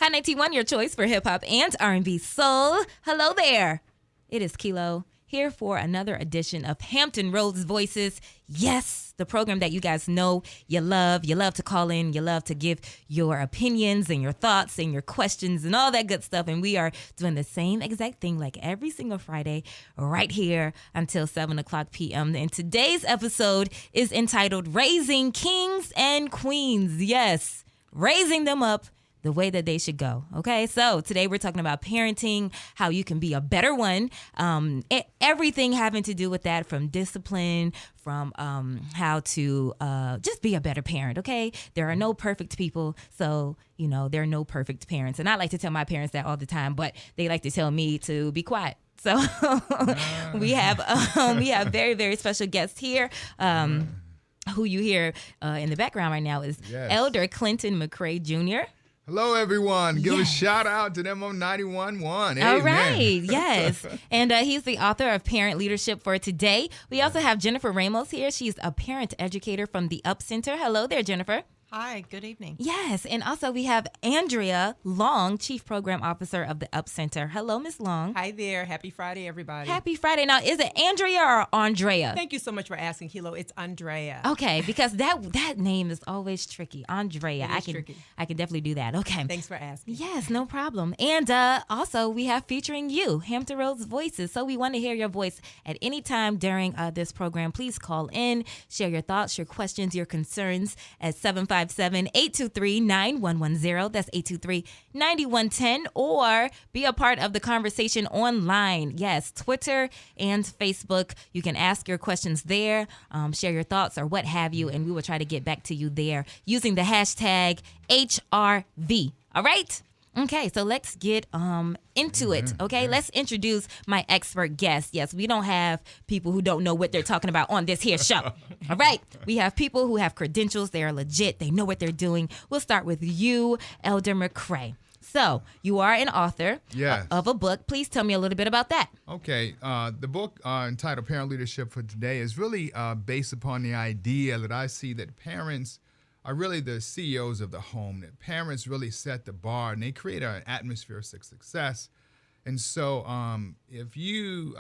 Hot 91, your choice for hip-hop and R&B soul. Hello there. It is Khilo here for another edition of Hampton Roads Voices. Yes, the program that you guys know you love. You love to call in. You love to give your opinions and your thoughts and your questions and all that good stuff. And we are doing the same exact thing like every single Friday right here until 7 o'clock p.m. And today's episode is entitled Raising Kings and Queens. Yes, raising them up the way that they should go. Okay, so today we're talking about parenting, how you can be a better one, everything having to do with that, from discipline, from how to just be a better parent. Okay, there are no perfect people, so there are no perfect parents, and I like to tell my parents that all the time, but they like to tell me to be quiet. So we have very, very special guests here. Who you hear in the background right now is Elder Clinton Mcrae Jr. Hello, everyone. Give a shout out to them on 91.1. All right. Yes. And he's the author of Parent Leadership for Today. We also have Jennifer Ramos here. She's a parent educator from the Up Center. Hello there, Jennifer. Hi, good evening. Yes, and also we have Andrea Long, Chief Program Officer of the Up Center. Hello, Miss Long. Hi there. Happy Friday, everybody. Happy Friday. Now, is it Andrea or Andrea? Thank you so much for asking, Khilo. It's Andrea. Okay, because that name is always tricky. Andrea. Tricky. I can definitely do that. Okay. Thanks for asking. Yes, no problem. And also we have featuring you, Hampton Roads Voices. So we want to hear your voice at any time during this program. Please call in, share your thoughts, your questions, your concerns at 757-823-9110. That's 823-9110. Or be a part of the conversation online. Yes, Twitter and Facebook. You can ask your questions there, share your thoughts or what have you, and we will try to get back to you there using the hashtag HRV. All right? Okay, so let's get into it, okay? Let's introduce my expert guest. Yes, we don't have people who don't know what they're talking about on this here show, all right? We have people who have credentials. They are legit. They know what they're doing. We'll start with you, Elder Mcrae. So you are an author of a book. Please tell me a little bit about that. Okay, the book entitled Parent Leadership for Today is really based upon the idea that I see that parents are really the CEOs of the home, that parents really set the bar and they create an atmosphere of success. And so if you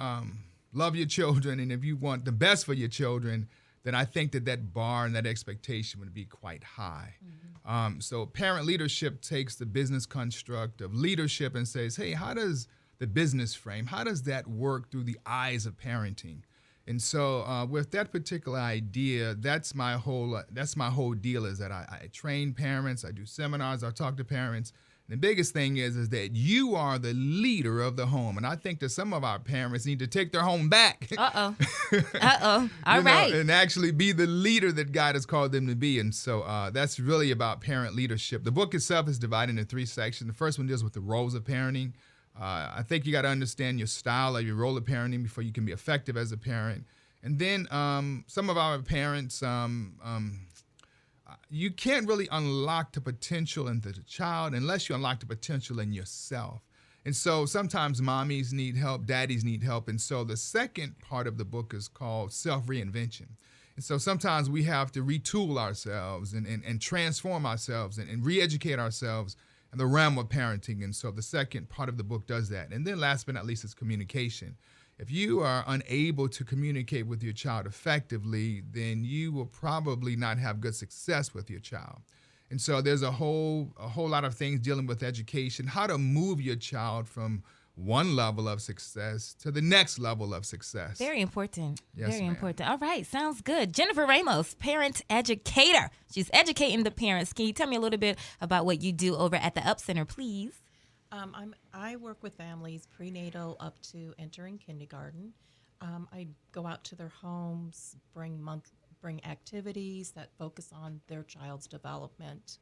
love your children and if you want the best for your children, then I think that bar and that expectation would be quite high. Mm-hmm. So parent leadership takes the business construct of leadership and says, hey, how does the business frame, how does that work through the eyes of parenting? And so with that particular idea, that's my whole deal, is that I train parents, I do seminars, I talk to parents. And the biggest thing is that you are the leader of the home. And I think that some of our parents need to take their home back. All right. And actually be the leader that God has called them to be. And so that's really about parent leadership. The book itself is divided into 3 sections. The first one deals with the roles of parenting. I think you got to understand your style or your role of parenting before you can be effective as a parent. And then some of our parents, you can't really unlock the potential in the child unless you unlock the potential in yourself. And so sometimes mommies need help, daddies need help. And so the second part of the book is called self-reinvention. And so sometimes we have to retool ourselves and transform ourselves and re-educate ourselves in the realm of parenting. And so the second part of the book does that. And then last but not least is communication. If you are unable to communicate with your child effectively, then you will probably not have good success with your child. And so there's a whole lot of things dealing with education, how to move your child from one level of success to the next level of success. Very important. Yes, Very ma'am. important. All right, sounds good. Jennifer Ramos, parent educator. She's educating the parents. Can you tell me a little bit about what you do over at the Up Center, please? I work with families prenatal up to entering kindergarten. I go out to their homes, bring activities that focus on their child's development.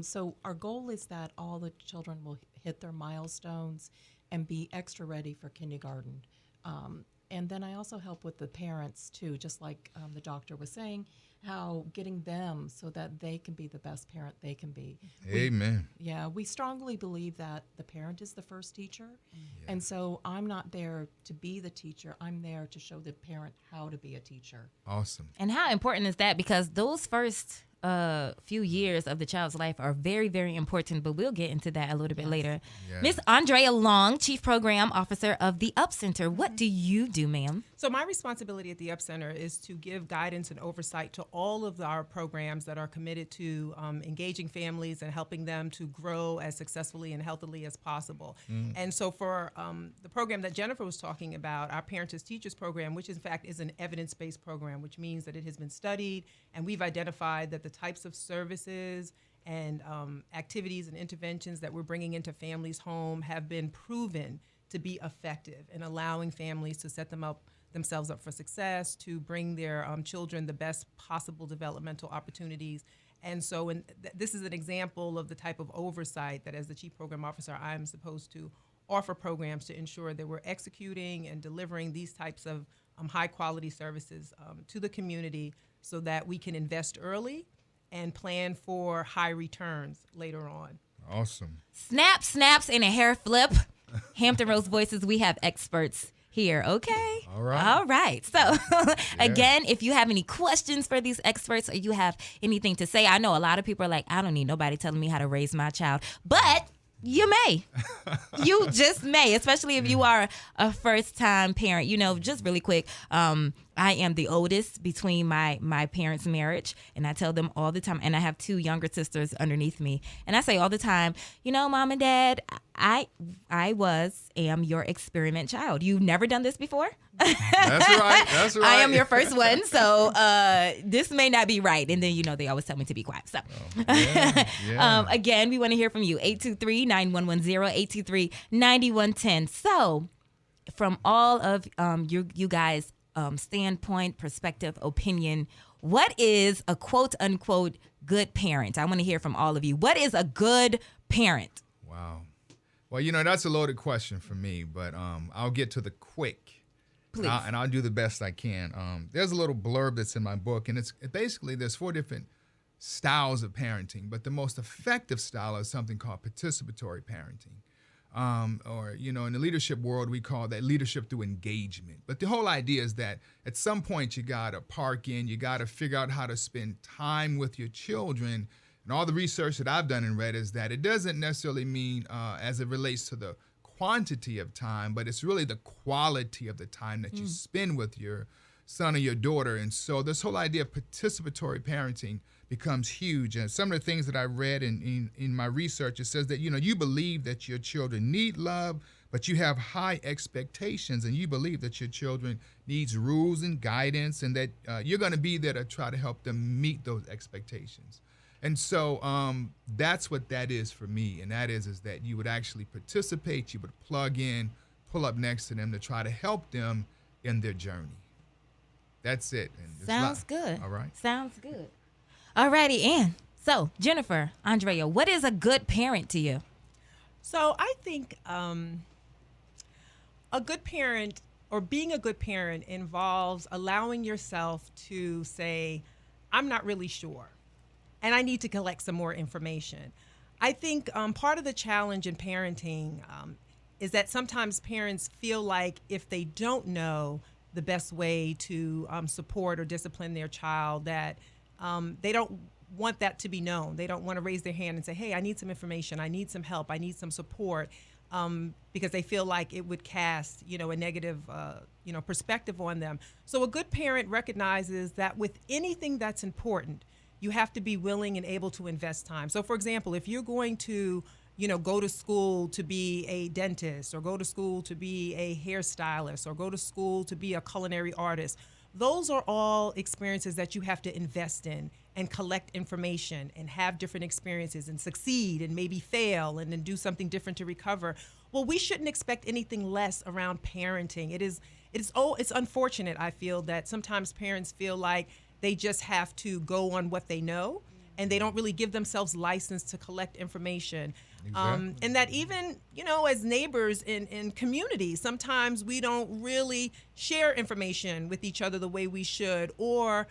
So our goal is that all the children will hit their milestones and be extra ready for kindergarten. And then I also help with the parents too, just like the doctor was saying, how getting them so that they can be the best parent they can be. Amen. We strongly believe that the parent is the first teacher. And so I'm not there to be the teacher. I'm there to show the parent how to be a teacher. Awesome. And how important is that? Because those first few years of the child's life are very, very important, but we'll get into that a little bit later. Yes. Miss Andrea Long, Chief Program Officer of the Up Center. What do you do, ma'am? So my responsibility at the Up Center is to give guidance and oversight to all of our programs that are committed to engaging families and helping them to grow as successfully and healthily as possible. And so for the program that Jennifer was talking about, our Parents as Teachers program, which in fact is an evidence-based program, which means that it has been studied and we've identified that the types of services and activities and interventions that we're bringing into families' home have been proven to be effective in allowing families to set themselves up for success, to bring their children the best possible developmental opportunities. And so this is an example of the type of oversight that as the Chief Program Officer, I'm supposed to offer programs to ensure that we're executing and delivering these types of high quality services to the community so that we can invest early and plan for high returns later on. Awesome. Snap, snaps, and a hair flip. Hampton Rose Voices, we have experts here, okay? All right. All right. So, again, if you have any questions for these experts or you have anything to say, I know a lot of people are like, I don't need nobody telling me how to raise my child. But you may. You just may, especially if you are a first-time parent. You know, just really quick, I am the oldest between my parents' marriage, and I tell them all the time, and I have two younger sisters underneath me, and I say all the time, you know, Mom and Dad, I am your experiment child. You've never done this before? That's right. That's right. I am your first one, so this may not be right. And then, you know, they always tell me to be quiet. So, again, we want to hear from you. 823-9110, 823-9110. So, from all of you guys' standpoint, perspective, opinion, what is a quote-unquote good parent? I want to hear from all of you. What is a good parent? Wow. Well, you know, that's a loaded question for me, but I'll get to the quick. Please. And I'll do the best I can. There's a little blurb that's in my book, and it's basically there's 4 different styles of parenting, but the most effective style is something called participatory parenting. Or, you know, in the leadership world, we call that leadership through engagement. But the whole idea is that at some point you got to park in, you got to figure out how to spend time with your children. And all the research that I've done and read is that it doesn't necessarily mean as it relates to the quantity of time, but it's really the quality of the time that you spend with your son or your daughter. And so this whole idea of participatory parenting becomes huge. And some of the things that I read in my research, it says that, you know, you believe that your children need love, but you have high expectations, and you believe that your children needs rules and guidance, and that you're going to be there to try to help them meet those expectations. And so that's what that is for me, and that is that you would actually participate, you would plug in, pull up next to them to try to help them in their journey. That's it. And Sounds good. All right. Sounds good. All righty, Ann. So, Jennifer, Andrea, what is a good parent to you? So I think a good parent or being a good parent involves allowing yourself to say, I'm not really sure, and I need to collect some more information. I think part of the challenge in parenting is that sometimes parents feel like if they don't know the best way to support or discipline their child, that they don't want that to be known. They don't want to raise their hand and say, hey, I need some information, I need some help, I need some support, because they feel like it would cast, you know, a negative, perspective on them. So a good parent recognizes that with anything that's important, you have to be willing and able to invest time. So, for example, if you're going to, go to school to be a dentist, or go to school to be a hairstylist, or go to school to be a culinary artist, those are all experiences that you have to invest in and collect information and have different experiences and succeed and maybe fail and then do something different to recover. Well, we shouldn't expect anything less around parenting. It's unfortunate, I feel, that sometimes parents feel like they just have to go on what they know, and they don't really give themselves license to collect information. Exactly. And that even, as neighbors in communities, sometimes we don't really share information with each other the way we should, or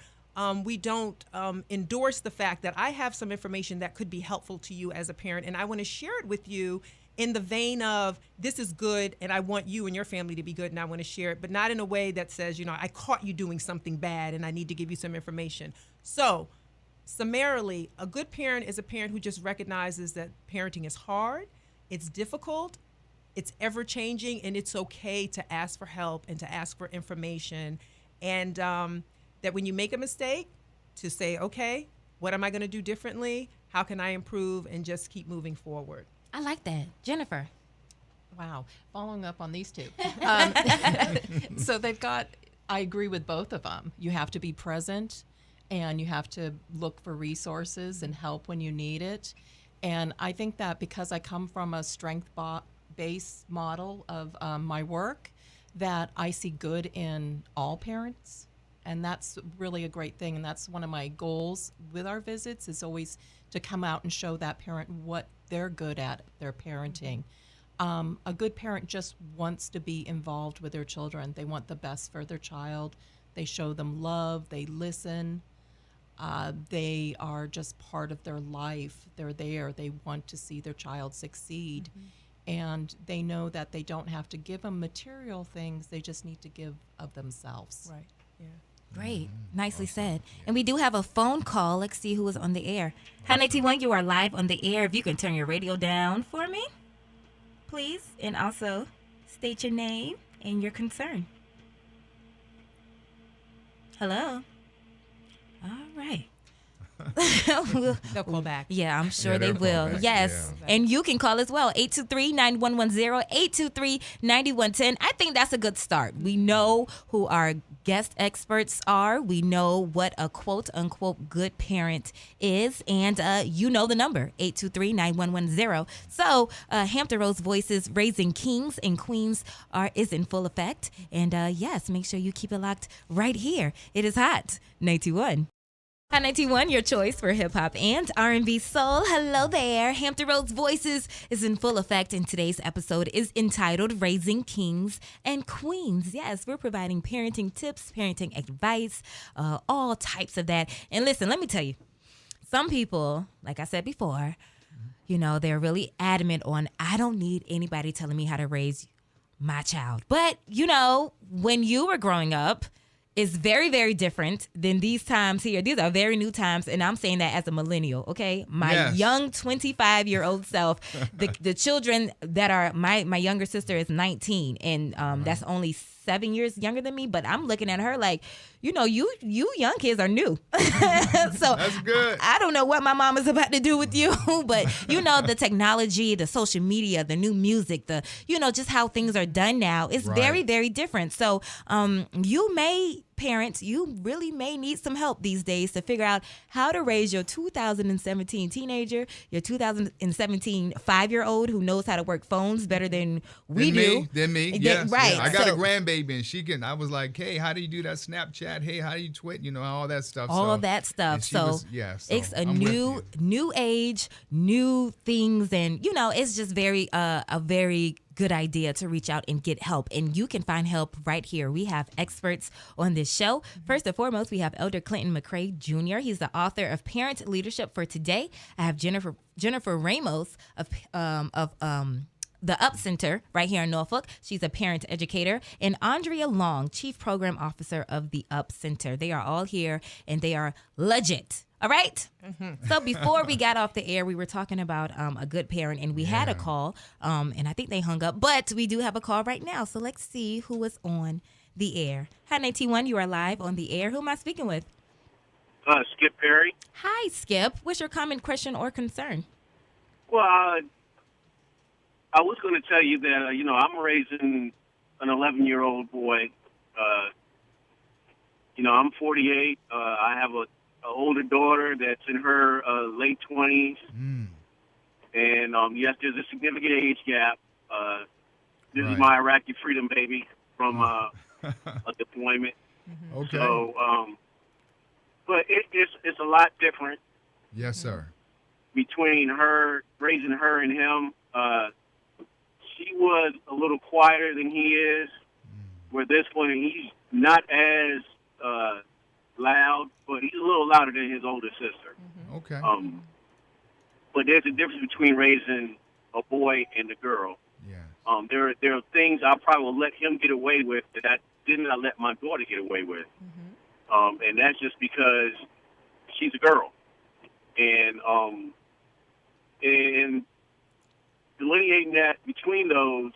we don't endorse the fact that I have some information that could be helpful to you as a parent, and I want to share it with you in the vein of, this is good, and I want you and your family to be good, and I want to share it, but not in a way that says, I caught you doing something bad and I need to give you some information. So summarily, a good parent is a parent who just recognizes that parenting is hard, it's difficult, it's ever changing, and it's okay to ask for help and to ask for information. And that when you make a mistake, to say, okay, what am I going to do differently? How can I improve? And just keep moving forward. I like that. Jennifer. Wow. Following up on these two. So I agree with both of them. You have to be present and you have to look for resources and help when you need it. And I think that because I come from a strength-based model of my work, that I see good in all parents. And that's really a great thing. And that's one of my goals with our visits, is always to come out and show that parent what they're good at, their parenting. A good parent just wants to be involved with their children. They want the best for their child. They show them love. They listen. They are just part of their life. They're there. They want to see their child succeed. And they know that they don't have to give them material things. They just need to give of themselves. Right. Yeah. Great. Nicely said. And we do have a phone call. Let's see who is on the air. Hi, 91, you are live on the air. If you can turn your radio down for me, please. And also state your name and your concern. Hello. All right. They'll call back. Yeah, I'm sure Yeah, they they'll call will. back. Yes. Yeah. And you can call as well. 823-9110, 823-9110. I think that's a good start. We know who our guest experts are. We know what a quote unquote good parent is. And you know the number, 823-9110. So Hampton Rose Voices Raising Kings and Queens is in full effect. And yes, make sure you keep it locked right here. It is hot. 91. Hi, 91, your choice for hip-hop and R&B soul. Hello there. Hampton Roads Voices is in full effect, and today's episode is entitled Raising Kings and Queens. Yes, we're providing parenting tips, parenting advice, all types of that. And listen, let me tell you, some people, like I said before, you know, they're really adamant on, I don't need anybody telling me how to raise my child. But, you know, when you were growing up, is very, very different than these times here. These are very new times, and I'm saying that as a millennial, okay? My young 25-year-old self, the children that are, my younger sister is 19, and that's only 7 years younger than me, but I'm looking at her like, you know, you young kids are new. So That's good. I don't know what my mom is about to do with you, but you know, the technology, the social media, the new music, the, you know, just how things are done now is very, very different. So parents, you really may need some help these days to figure out how to raise your 2017 teenager, your 2017 5-year-old who knows how to work phones better than we do. Than me, yes. Right. Yeah. I got a grandbaby, and I was like, hey, how do you do that Snapchat? Hey, how do you tweet? You know, all that stuff. All of that stuff. So it's a new age, new things, and you know, it's just a very good idea to reach out and get help. And you can find help right here. We have experts on this show. First and foremost, we have Elder Clinton Mcrae Jr. He's the author of Parent Leadership for Today. I have Jennifer Ramos of the Up Center right here in Norfolk. She's a parent educator. And Andrea Long, Chief Program Officer of the Up Center. They are all here and they are legit. All right? So before we got off the air, we were talking about a good parent, and we had a call, and I think they hung up. But we do have a call right now, so let's see who is on the air. Hi, 91, you are live on the air. Who am I speaking with? Skip Perry. Hi, Skip. What's your comment, question, or concern? Well, I was going to tell you that, you know, I'm raising an 11-year-old boy. You know, I'm 48. I have an older daughter that's in her late 20s. And, yes, there's a significant age gap. This is my Iraqi freedom baby from a deployment. Okay. So, but it's a lot different. Yes, sir. Between her, raising her and him. She was a little quieter than he is. Where this one, he's not as loud, but he's a little louder than his older sister. Okay. But there's a difference between raising a boy and a girl. Yeah. There are things I probably will let him get away with that I did not let my daughter get away with. And that's just because she's a girl. and delineating that between those,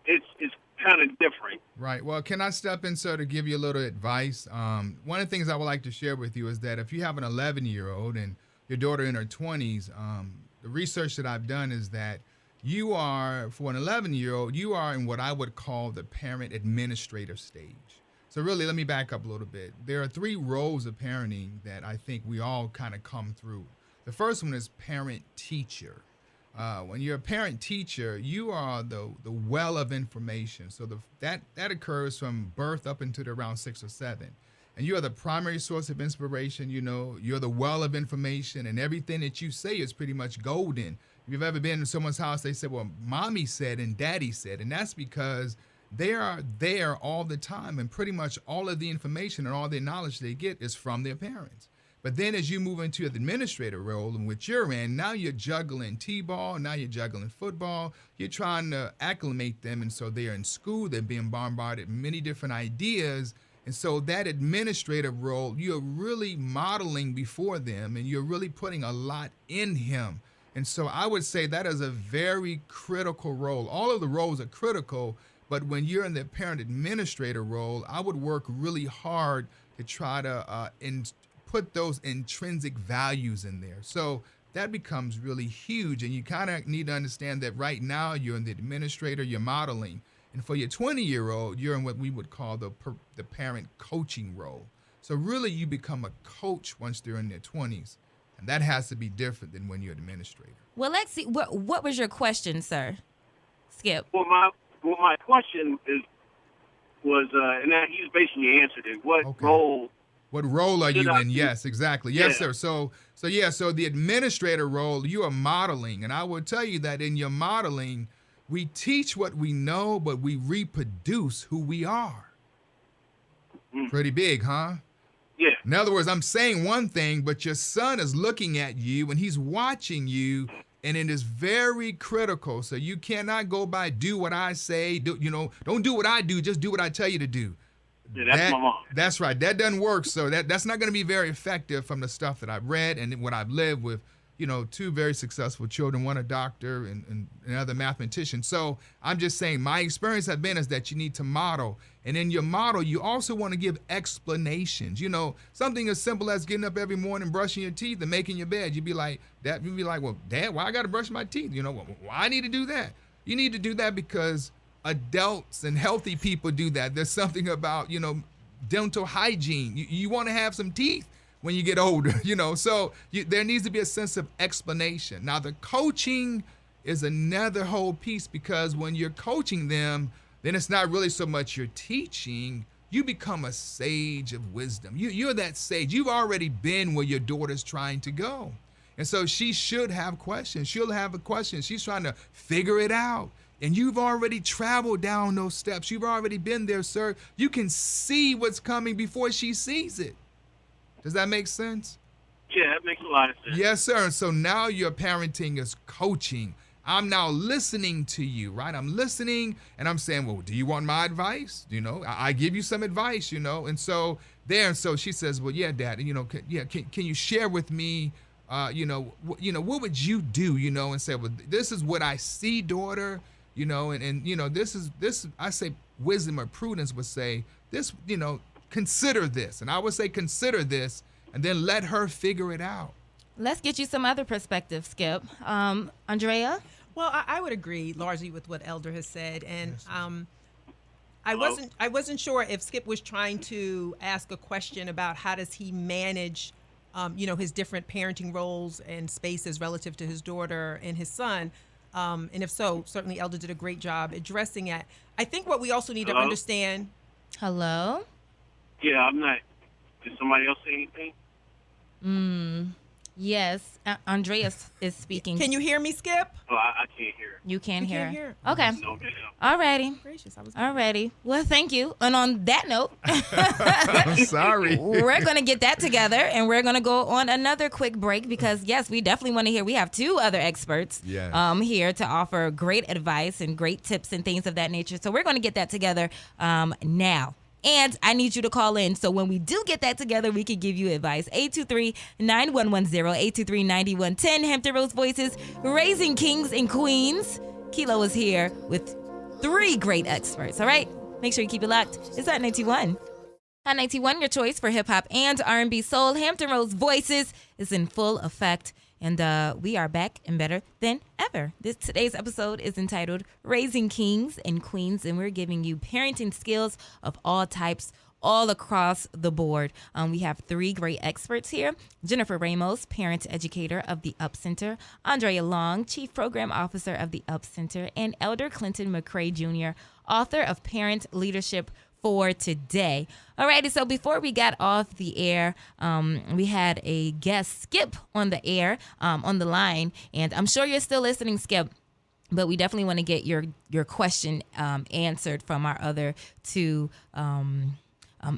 it's kind of different. Right. Well, can I step in, sir, to give you a little advice? One of the things I would like to share with you is that if you have an 11-year-old and your daughter in her 20s, the research that I've done is that you are, for an 11-year-old, you are in what I would call the parent administrative stage. So really, let me back up a little bit. There are 3 roles of parenting that I think we all kind of come through. The first one is parent-teacher. When you're a parent-teacher, you are the well of information. So that occurs from birth up until around 6 or 7. And you are the primary source of inspiration. You know, you're the well of information, and everything that you say is pretty much golden. If you've ever been to someone's house, they say, well, mommy said and daddy said. And that's because they are there all the time, and pretty much all of the information and all the knowledge they get is from their parents. But then as you move into the administrator role in which you're in, now you're juggling t-ball, now you're juggling football, you're trying to acclimate them, and so they're in school, they're being bombarded with many different ideas, and so that administrative role, you're really modeling before them, and you're really putting a lot in him. And so I would say that is a very critical role. All of the roles are critical, but when you're in the parent administrator role, I would work really hard to try to put those intrinsic values in there. So that becomes really huge, and you kind of need to understand that right now you're in the administrator, you're modeling, and for your 20-year-old, you're in what we would call the parent coaching role. So really you become a coach once they're in their 20s, and that has to be different than when you're an administrator. Well, let's see. What was your question, sir? Skip. Well, my question was, and that he's basically answered it. What role are you in? do? Yes, exactly. Yes, sir. So the administrator role, you are modeling. And I will tell you that in your modeling, we teach what we know, but we reproduce who we are. Pretty big, huh? Yeah. In other words, I'm saying one thing, but your son is looking at you and he's watching you, and it is very critical. So you cannot go by, do what I say, don't do what I do, just do what I tell you to do. Yeah, that's my mom. That's right. That doesn't work. So that's not going to be very effective from the stuff that I've read and what I've lived with, 2 very successful children, one a doctor and another mathematician. So I'm just saying my experience has been is that you need to model. And in your model, you also want to give explanations. Something as simple as getting up every morning, brushing your teeth and making your bed. You'd be like, well, Dad, why I got to brush my teeth? Why I need to do that? You need to do that because adults and healthy people do that. There's something about, dental hygiene. You want to have some teeth when you get older, so there needs to be a sense of explanation. Now, the coaching is another whole piece, because when you're coaching them, then it's not really so much you're teaching. You become a sage of wisdom. You're that sage. You've already been where your daughter's trying to go. And so she should have questions. She'll have a question. She's trying to figure it out. And you've already traveled down those steps. You've already been there, sir. You can see what's coming before she sees it. Does that make sense? Yeah, that makes a lot of sense. Yes, sir. And so now your parenting is coaching. I'm now listening to you, right? I'm listening and I'm saying, well, do you want my advice? I give you some advice, And so she says, well, yeah, Dad, can you share with me, what would you do, and say, well, this is what I see, daughter. This I say wisdom or prudence would say this, consider this. And I would say consider this and then let her figure it out. Let's get you some other perspective, Skip. Andrea? Well, I would agree largely with what Elder has said. And Yes. I wasn't sure if Skip was trying to ask a question about how does he manage his different parenting roles and spaces relative to his daughter and his son. And if so, certainly Elder did a great job addressing it. I think what we also need to understand. Hello? Yeah, I'm not. Did somebody else say anything? Yes. Andrea is speaking. Can you hear me, Skip? Oh, I can't hear. You can't hear. Can't hear. Okay. No, ma'am. Alrighty. Gracious, Alrighty. Well, thank you. And on that note, I'm sorry. we're going to get that together and we're going to go on another quick break because, yes, we definitely want to hear. We have 2 other experts here to offer great advice and great tips and things of that nature. So we're going to get that together now. And I need you to call in. So when we do get that together, we can give you advice. 823-9110, 823-9110. Hampton Roads Voices, raising kings and queens. Khilo is here with 3 great experts, all right? Make sure you keep it locked. It's Hot 91. Hot 91, your choice for hip-hop and R&B soul. Hampton Roads Voices is in full effect. And we are back and better than ever. Today's episode is entitled Raising Kings and Queens, and we're giving you parenting skills of all types, all across the board. We have 3 great experts here. Jennifer Ramos, parent educator of the Up Center. Andrea Long, chief program officer of the Up Center. And Elder Clinton Mcrae Jr., author of Parent Leadership for Today. Alrighty, so before we got off the air, we had a guest, Skip, on the air, on the line, and I'm sure you're still listening, Skip, but we definitely want to get your question answered from our other 2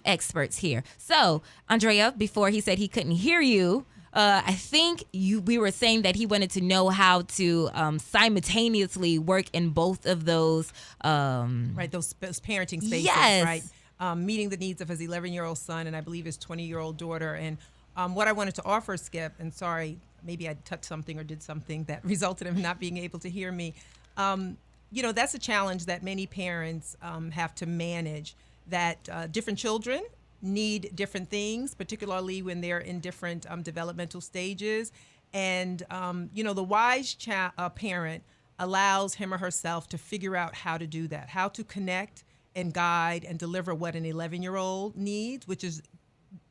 experts here. So, Andrea, before he said he couldn't hear you, I think we were saying that he wanted to know how to simultaneously work in both of those. Right, those parenting spaces, yes. Right? Meeting the needs of his 11-year-old son and I believe his 20-year-old daughter. And what I wanted to offer, Skip, and sorry, maybe I touched something or did something that resulted in him not being able to hear me. That's a challenge that many parents have to manage, that different children need different things, particularly when they're in different developmental stages. And, the wise parent allows him or herself to figure out how to do that, how to connect and guide and deliver what an 11-year-old needs, which is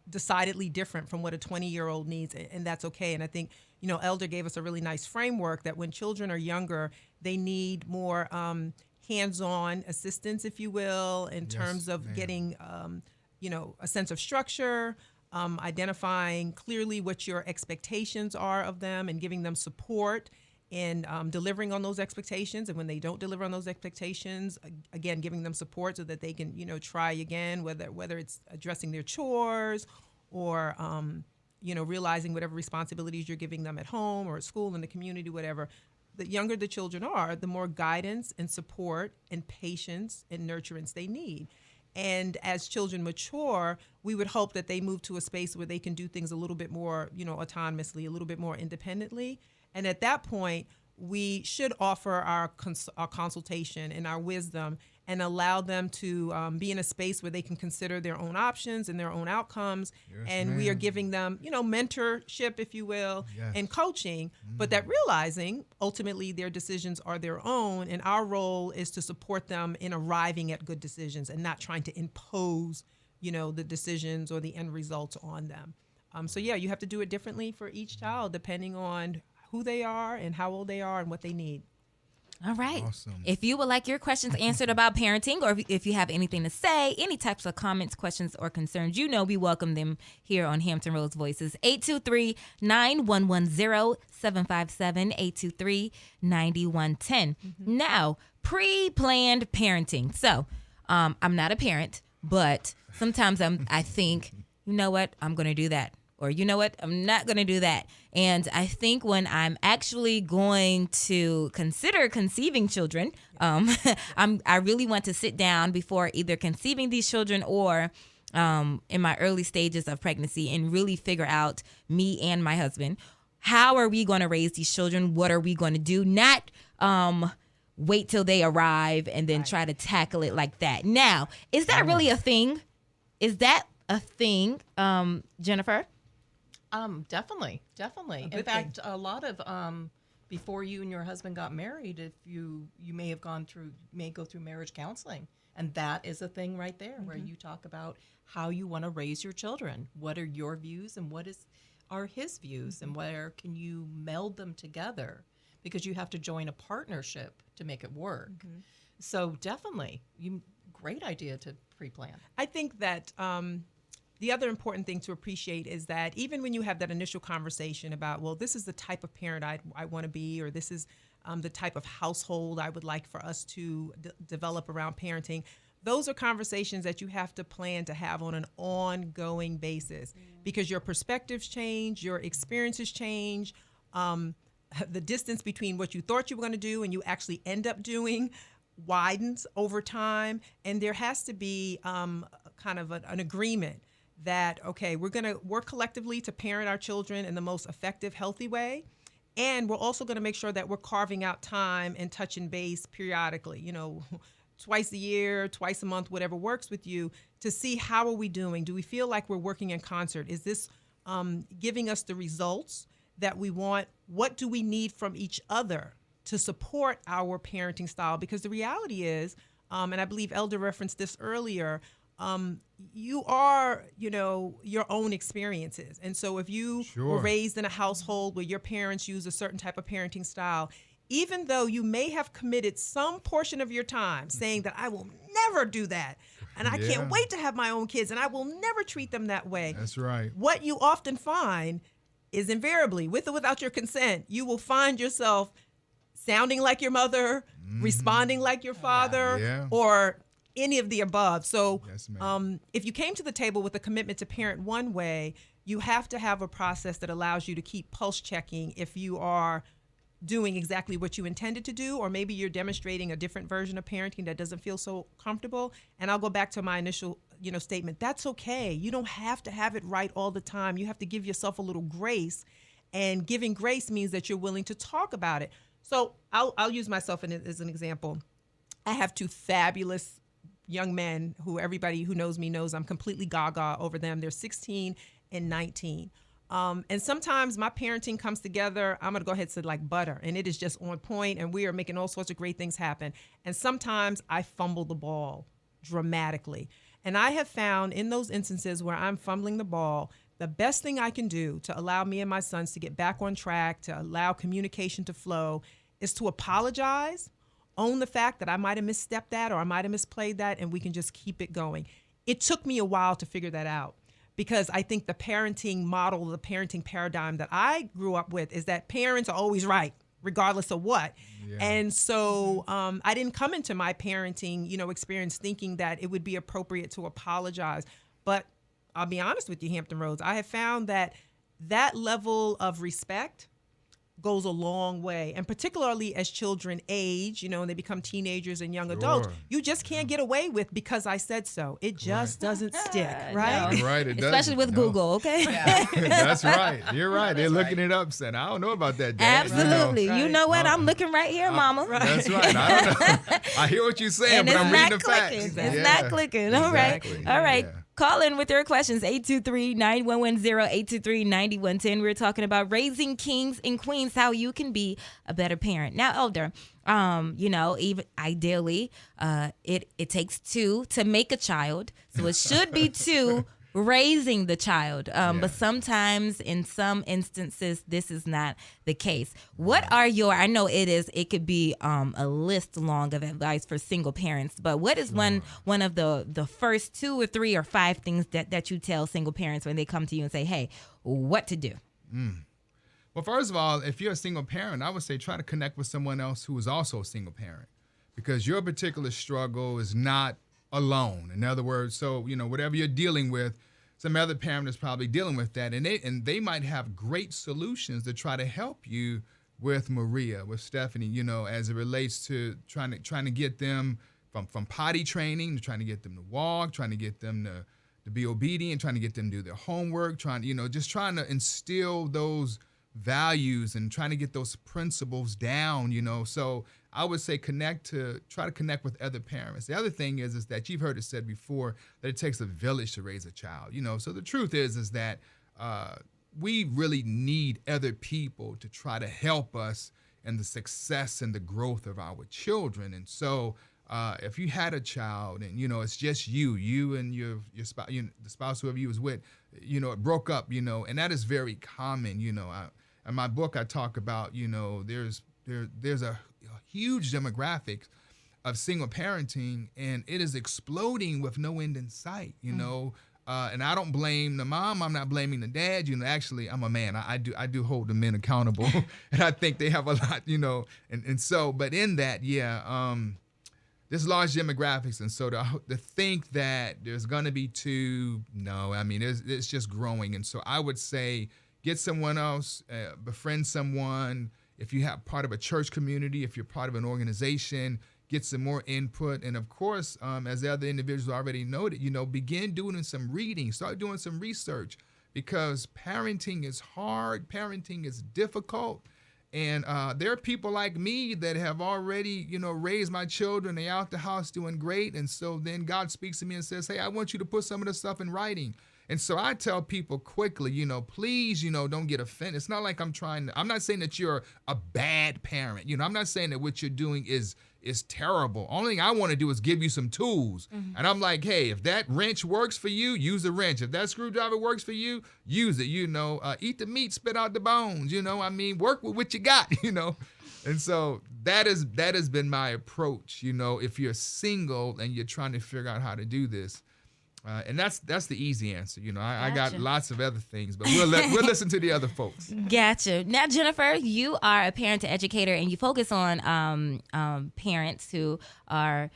decidedly different from what a 20-year-old needs, and that's okay. And I think, Elder gave us a really nice framework that when children are younger, they need more hands-on assistance, if you will, in terms of getting a sense of structure, identifying clearly what your expectations are of them and giving them support in delivering on those expectations. And when they don't deliver on those expectations, again, giving them support so that they can, try again, whether it's addressing their chores or, realizing whatever responsibilities you're giving them at home or at school, in the community, whatever. The younger the children are, the more guidance and support and patience and nurturance they need. And as children mature, we would hope that they move to a space where they can do things a little bit more, autonomously, a little bit more independently. And at that point, we should offer our consultation and our wisdom and allow them to be in a space where they can consider their own options and their own outcomes. Yes, and we are giving them, mentorship, if you will, and coaching, but that realizing ultimately their decisions are their own. And our role is to support them in arriving at good decisions and not trying to impose, the decisions or the end results on them. You have to do it differently for each child, depending on who they are and how old they are and what they need. All right. Awesome. If you would like your questions answered about parenting, or if you have anything to say, any types of comments, questions, or concerns, we welcome them here on Hampton Roads Voices. 823-9110-757, 823-9110. Now, pre-planned parenting. So, I'm not a parent, but sometimes I think, you know what, I'm going to do that. Or, you know what, I'm not going to do that. And I think when I'm actually going to consider conceiving children, I really want to sit down before either conceiving these children or in my early stages of pregnancy and really figure out, me and my husband, how are we going to raise these children? What are we going to do? Not wait till they arrive and then try to tackle it like that. Now, is that really a thing? Is that a thing, Jennifer? Definitely. In fact, a lot of before you and your husband got married, if you may go through marriage counseling, and that is a thing right there where you talk about how you want to raise your children. What are your views and what are his views, and where can you meld them together? Because you have to join a partnership to make it work. So definitely, great idea to pre-plan. I think that. The other important thing to appreciate is that even when you have that initial conversation about, well, this is the type of parent I want to be, or this is the type of household I would like for us to develop around parenting, those are conversations that you have to plan to have on an ongoing basis because your perspectives change, your experiences change, the distance between what you thought you were going to do and you actually end up doing widens over time, and there has to be kind of an agreement that, okay, we're going to work collectively to parent our children in the most effective, healthy way. And we're also going to make sure that we're carving out time and touching base periodically, twice a year, twice a month, whatever works with you, to see how are we doing? Do we feel like we're working in concert? Is this giving us the results that we want? What do we need from each other to support our parenting style? Because the reality is, and I believe Elder referenced this earlier, you are, your own experiences. And so if you were raised in a household where your parents use a certain type of parenting style, even though you may have committed some portion of your time saying that I will never do that, and I can't wait to have my own kids, and I will never treat them that way. That's right. What you often find is invariably, with or without your consent, you will find yourself sounding like your mother, responding like your father, or any of the above. So if you came to the table with a commitment to parent one way, you have to have a process that allows you to keep pulse checking if you are doing exactly what you intended to do, or maybe you're demonstrating a different version of parenting that doesn't feel so comfortable. And I'll go back to my initial statement. That's okay. You don't have to have it right all the time. You have to give yourself a little grace, and giving grace means that you're willing to talk about it. So I'll use myself as an example. I have two fabulous young men who everybody who knows me knows I'm completely gaga over them. They're 16 and 19. And sometimes my parenting comes together, I'm going to go ahead and say like butter, and it is just on point, and we are making all sorts of great things happen. And sometimes I fumble the ball dramatically. And I have found in those instances where I'm fumbling the ball, the best thing I can do to allow me and my sons to get back on track, to allow communication to flow, is to apologize, own the fact that I might have misstepped that or I might have misplayed that, and we can just keep it going. It took me a while to figure that out, because I think the parenting model, the parenting paradigm that I grew up with is that parents are always right, regardless of what. Yeah. And so I didn't come into my parenting, experience thinking that it would be appropriate to apologize. But I'll be honest with you, Hampton Roads, I have found that level of respect goes a long way. And particularly as children age, and they become teenagers and young adults, you just can't get away with because I said so. It just doesn't stick, right? No. Right, it Especially with Google, okay? Yeah. That's right. You're right. They're looking it up, saying, I don't know about that, Dad. Absolutely. You know what? I'm looking right here, Mama. That's right. I don't know. I hear what you're saying, but I'm reading the facts. It's not clicking. All right. All right. Yeah. Call in with your questions, 823-9110, 823-9110. We're talking about raising kings and queens, how you can be a better parent. Now, Elder, even ideally, it takes two to make a child. So it should be two raising the child. But sometimes in some instances, this is not the case. What are I know it could be a list long of advice for single parents, but what is one of the first 2 or 3 or 5 things that you tell single parents when they come to you and say, hey, what to do? Well, first of all, if you're a single parent, I would say try to connect with someone else who is also a single parent, because your particular struggle is not alone. In other words, so, whatever you're dealing with, some other parent is probably dealing with that, and they might have great solutions to try to help you with Maria, with Stephanie, as it relates to trying to get them from potty training, to trying to get them to walk, trying to get them to be obedient, trying to get them to do their homework, trying to instill those values and trying to get those principles down, So I would say try to connect with other parents. The other thing is that you've heard it said before that it takes a village to raise a child, So the truth is that we really need other people to try to help us in the success and the growth of our children. And so if you had a child and, it's just you and your spouse, the spouse, whoever you was with, it broke up, and that is very common, in my book, I talk about, there's a huge demographic of single parenting, and it is exploding with no end in sight, and I don't blame the mom. I'm not blaming the dad. Actually, I'm a man. I do hold the men accountable, and I think they have a lot, and so, but in that, there's large demographics, and so to think that there's going to be two, no, I mean, it's just growing, and so I would say get someone else, befriend someone. If you have part of a church community, if you're part of an organization, get some more input. And of course, as the other individuals already noted, begin doing some reading, start doing some research, because parenting is hard, parenting is difficult. And there are people like me that have already, raised my children. They're out the house doing great. And so then God speaks to me and says, hey, I want you to put some of this stuff in writing. And so I tell people quickly, please, don't get offended. It's not like I'm not saying that you're a bad parent. I'm not saying that what you're doing is terrible. Only thing I want to do is give you some tools. Mm-hmm. And I'm like, hey, if that wrench works for you, use the wrench. If that screwdriver works for you, use it. Eat the meat, spit out the bones. Work with what you got. And so that has been my approach. If you're single and you're trying to figure out how to do this. And that's the easy answer. I got lots of other things, but we'll listen to the other folks. Gotcha. Now, Jennifer, you are a parent to educator, and you focus on parents who are,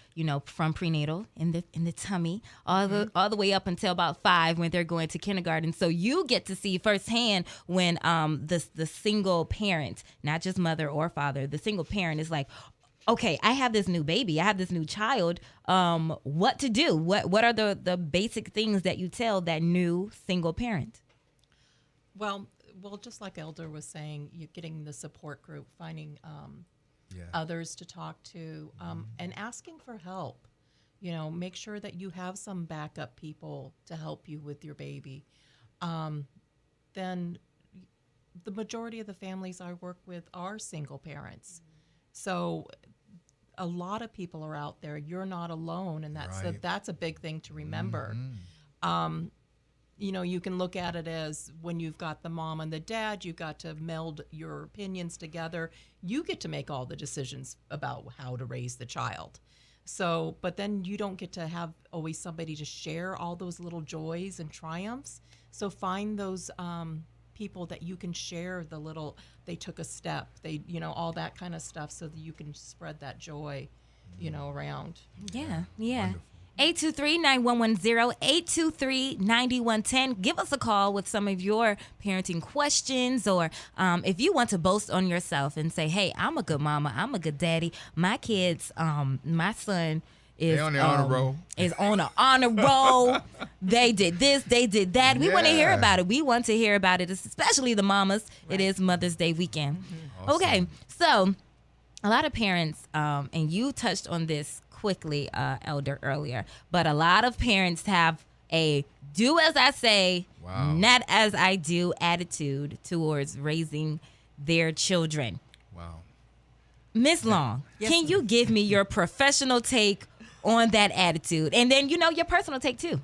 from prenatal in the tummy all the way up until about 5 when they're going to kindergarten. So you get to see firsthand when the single parent, not just mother or father, the single parent is like, okay, I have this new baby. I have this new child. What to do? What are the basic things that you tell that new single parent? Well, just like Elder was saying, you're getting the support group, finding others to talk to, and asking for help. Make sure that you have some backup people to help you with your baby. Then the majority of the families I work with are single parents. So a lot of people are out there. You're not alone, and that's a big thing to remember. Mm-hmm. You can look at it as when you've got the mom and the dad, you've got to meld your opinions together. You get to make all the decisions about how to raise the child. So, but then you don't get to have always somebody to share all those little joys and triumphs. So find those people that you can share the little, they took a step, all that kind of stuff, so that you can spread that joy, around. Yeah. 823-9110, 823-9110. Give us a call with some of your parenting questions, or if you want to boast on yourself and say, hey, I'm a good mama, I'm a good daddy. My kids, my son is on the honor roll. Is on an honor roll. They did this, they did that. We want to hear about it. We want to hear about it, especially the mamas. Right. It is Mother's Day weekend. Mm-hmm. Awesome. Okay, so a lot of parents, and you touched on this quickly, Elder, earlier, but a lot of parents have a do as I say, not as I do attitude towards raising their children. Wow. Miss Long, can you give me your professional take on that attitude, and then your personal take too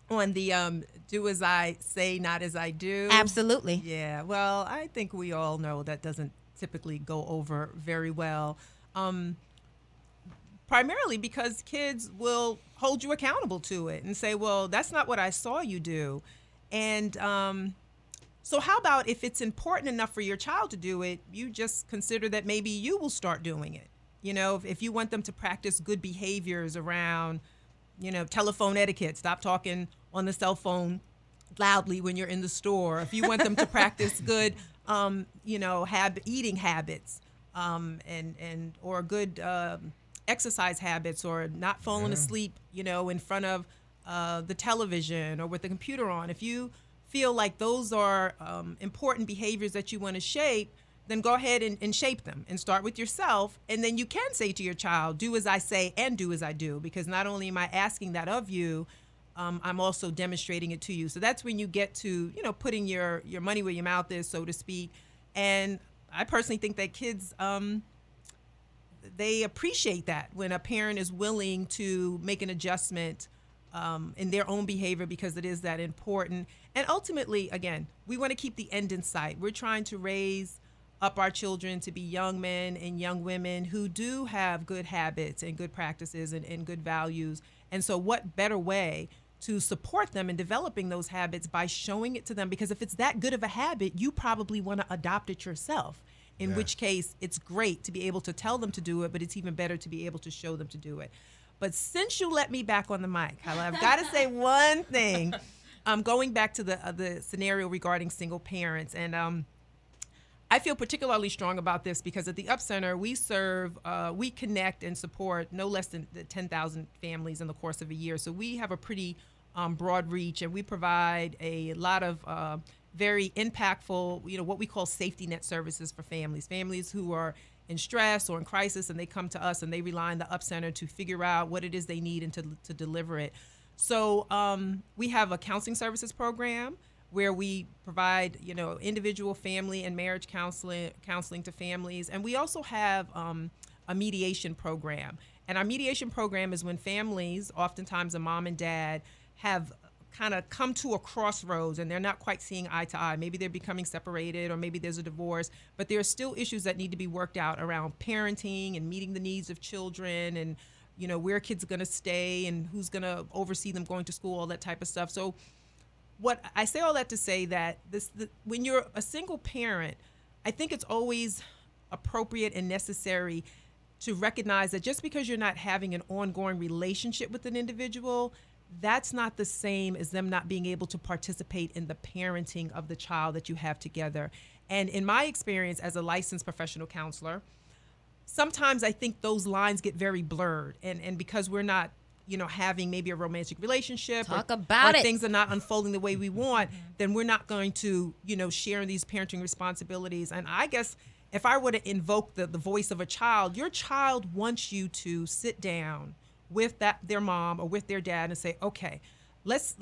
on the do as I say, not as I do? Absolutely. Yeah, well, I think we all know that doesn't typically go over very well, primarily because kids will hold you accountable to it and say, well, that's not what I saw you do. And so how about if it's important enough for your child to do it, you just consider that maybe you will start doing it. If you want them to practice good behaviors around, telephone etiquette, stop talking on the cell phone loudly when you're in the store. If you want them to practice good, eating habits, or good exercise habits, or not falling asleep, in front of the television or with the computer on. If you feel like those are important behaviors that you want to shape, then go ahead and shape them and start with yourself. And then you can say to your child, do as I say and do as I do, because not only am I asking that of you, I'm also demonstrating it to you. So that's when you get to, putting your money where your mouth is, so to speak. And I personally think that kids, they appreciate that when a parent is willing to make an adjustment in their own behavior, because it is that important. And ultimately, again, we want to keep the end in sight. We're trying to raise up our children to be young men and young women who do have good habits and good practices and good values. And so what better way to support them in developing those habits by showing it to them? Because if it's that good of a habit, you probably want to adopt it yourself, in which case it's great to be able to tell them to do it, but it's even better to be able to show them to do it. But since you let me back on the mic, I've got to say one thing. Going back to the scenario regarding single parents, and I feel particularly strong about this because at the Up Center, we connect and support no less than 10,000 families in the course of a year. So we have a pretty broad reach, and we provide a lot of very impactful, what we call safety net services for families who are in stress or in crisis, and they come to us and they rely on the Up Center to figure out what it is they need and to deliver it. So we have a counseling services program where we provide, individual, family, and marriage counseling to families. And we also have a mediation program. And our mediation program is when families, oftentimes a mom and dad, have kind of come to a crossroads and they're not quite seeing eye to eye. Maybe they're becoming separated, or maybe there's a divorce, but there are still issues that need to be worked out around parenting and meeting the needs of children, and where kids are going to stay and who's going to oversee them going to school, all that type of stuff. So what I say all that to say that when you're a single parent, I think it's always appropriate and necessary to recognize that just because you're not having an ongoing relationship with an individual, that's not the same as them not being able to participate in the parenting of the child that you have together. And in my experience as a licensed professional counselor, sometimes I think those lines get very blurred. And because we're not, having maybe a romantic relationship or things are not unfolding the way we want, then we're not going to, share these parenting responsibilities. And I guess if I were to invoke the voice of a child, your child wants you to sit down with their mom or with their dad and say, okay, let's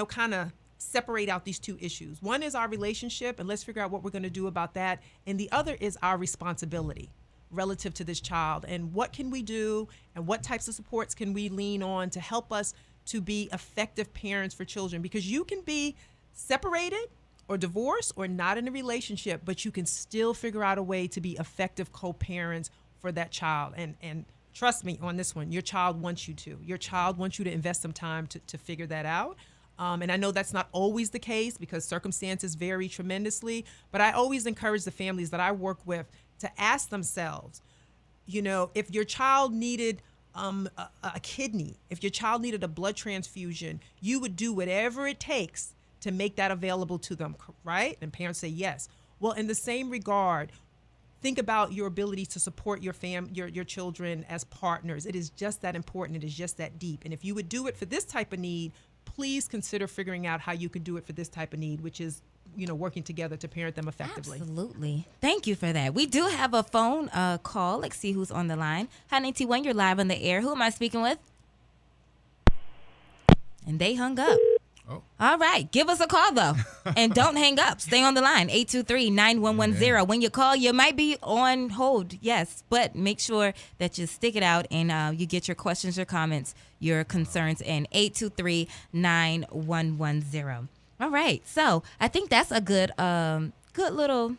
kind of separate out these two issues. One is our relationship, and let's figure out what we're going to do about that. And the other is our responsibility relative to this child, and what can we do, and what types of supports can we lean on to help us to be effective parents for children. Because you can be separated or divorced or not in a relationship, but you can still figure out a way to be effective co-parents for that child. And trust me on this one, your child wants you to. Your child wants you to invest some time to figure that out. And I know that's not always the case because circumstances vary tremendously, but I always encourage the families that I work with to ask themselves, if your child needed a kidney, if your child needed a blood transfusion, you would do whatever it takes to make that available to them, right? And parents say yes. Well, in the same regard, think about your ability to support your children as partners. It is just that important. It is just that deep. And if you would do it for this type of need, please consider figuring out how you could do it for this type of need, which is, working together to parent them effectively. Absolutely. Thank you for that. We do have a phone call. Let's see who's on the line. Hi, 91, you're live on the air. Who am I speaking with? And they hung up. Oh. All right. Give us a call, though. And don't hang up. Stay on the line. 823-9110. When you call, you might be on hold, yes. But make sure that you stick it out and you get your questions, your comments, your concerns in 823-9110. All right. So I think that's a good little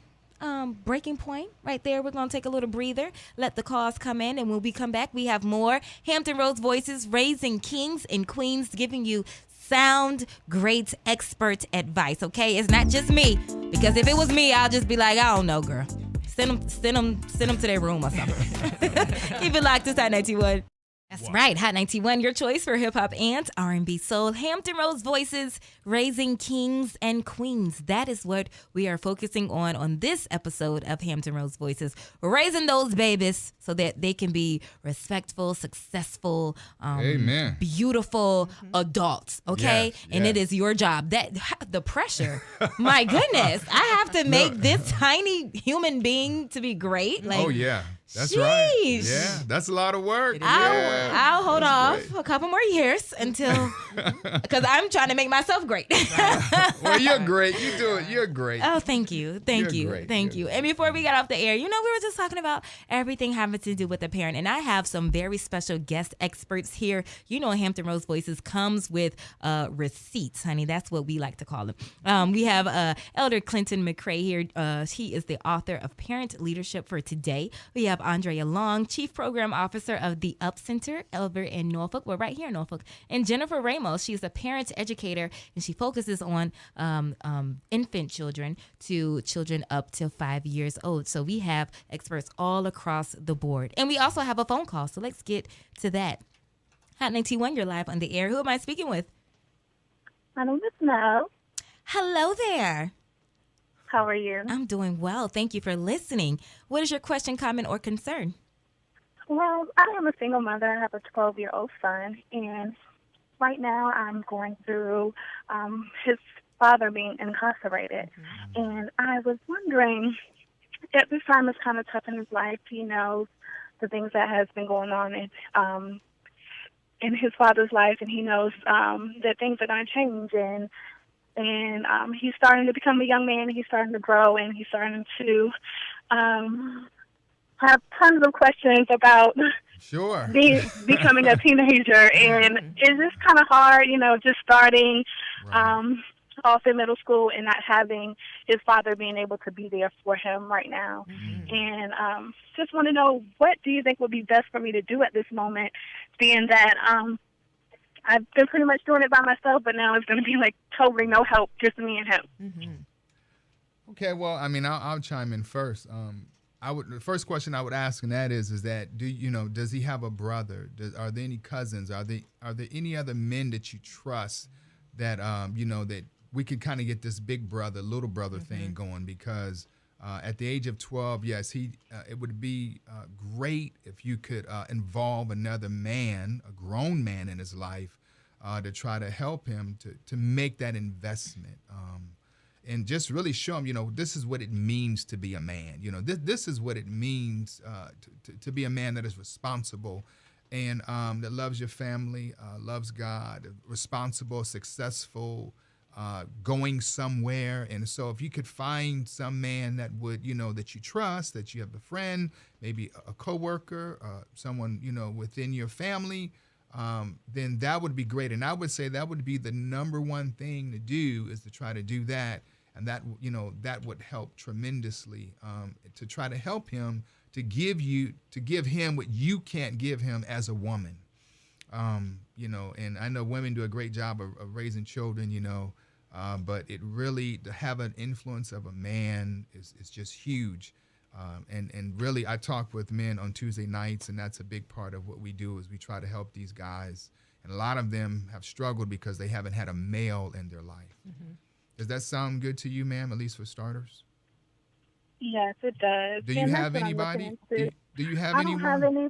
breaking point right there. We're going to take a little breather, let the calls come in, and when we come back, we have more Hampton Roads Voices, raising kings and queens, giving you sound, great expert advice, okay? It's not just me, because if it was me, I'll just be like, I don't know, girl. Send them to their room or something. Keep it locked. It's Hot 91. That's right. Hot 91, your choice for hip-hop and R&B soul. Hampton Roads Voices, raising kings and queens. That is what we are focusing on this episode of Hampton Roads Voices. Raising those babies so that they can be respectful, successful, Amen. Beautiful adults, okay? Yes, and it is your job. The pressure, my goodness. I have to make this tiny human being to be great. Oh, yeah. That's sheesh. Right. Yeah, that's a lot of work. I'll hold off a couple more years until, because I'm trying to make myself great. Well, you're great. You do it. You're great. Oh, thank you. Thank you. And before we got off the air, we were just talking about everything having to do with the parent. And I have some very special guest experts here. Hampton Roads Voices comes with receipts, honey. That's what we like to call them. We have Elder Clinton Mcrae here. He is the author of Parent Leadership for Today. We have Andrea Long, Chief Program Officer of the Up Center over in Norfolk. We're right here in Norfolk. And Jennifer Ramos, she's a parent educator, and she focuses on infant children to children up to 5 years old. So we have experts all across the board. And we also have a phone call, so let's get to that. Hot 91, you're live on the air. Who am I speaking with? My name is Mel. Hello there. How are you? I'm doing well. Thank you for listening. What is your question, comment, or concern? Well, I am a single mother. I have a 12-year-old son, and right now I'm going through his father being incarcerated. And I was wondering, at this time it's kind of tough in his life. He knows the things that has been going on in his father's life, and he knows that things are going to change. And he's starting to become a young man. He's starting to grow, and he's starting to have tons of questions about Sure. becoming a teenager. And it's just kind of hard, just starting off in middle school and not having his father being able to be there for him right now. And just want to know, what do you think would be best for me to do at this moment, being that I've been pretty much doing it by myself, but now it's going to be like totally no help, just me and him. Okay, well, I mean, I'll chime in first. The first question I would ask, and that is that does he have a brother? Are there any cousins? Are there any other men that you trust that that we could kind of get this big brother, little brother thing going? Because at the age of 12, yes, it would be great if you could involve another man, a grown man in his life, to try to help him to make that investment. And just really show him, this is what it means to be a man. This is what it means to be a man that is responsible and that loves your family, loves God, responsible, successful, going somewhere. And so if you could find some man that would, that you trust, that you have a friend, maybe a coworker, someone, within your family, then that would be great. And I would say that would be the number one thing to do, is to try to do that. And that, that would help tremendously, to try to help him, to give him what you can't give him as a woman. And I know women do a great job of raising children, but it really, to have an influence of a man is just huge. And really, I talk with men on Tuesday nights, and that's a big part of what we do, is we try to help these guys. And a lot of them have struggled because they haven't had a male in their life. Does that sound good to you, ma'am, at least for starters? Yes, it does. Do you have anybody? Do you have anyone? I don't have any,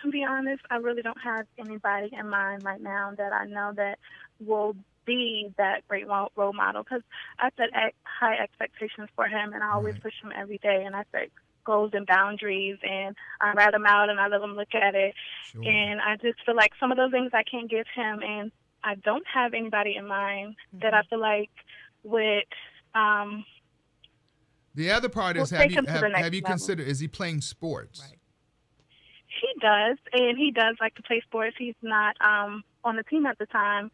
to be honest. I really don't have anybody in mind right now that I know that will be that great role model, because I set high expectations for him, and I always push him every day, and I set goals and boundaries, and I write them out and I let him look at it. Sure. And I just feel like some of those things I can't give him, and I don't have anybody in mind that I feel like would the other part is, have you considered, is he playing sports? Right. He does, and he does like to play sports. He's not on the team at the time,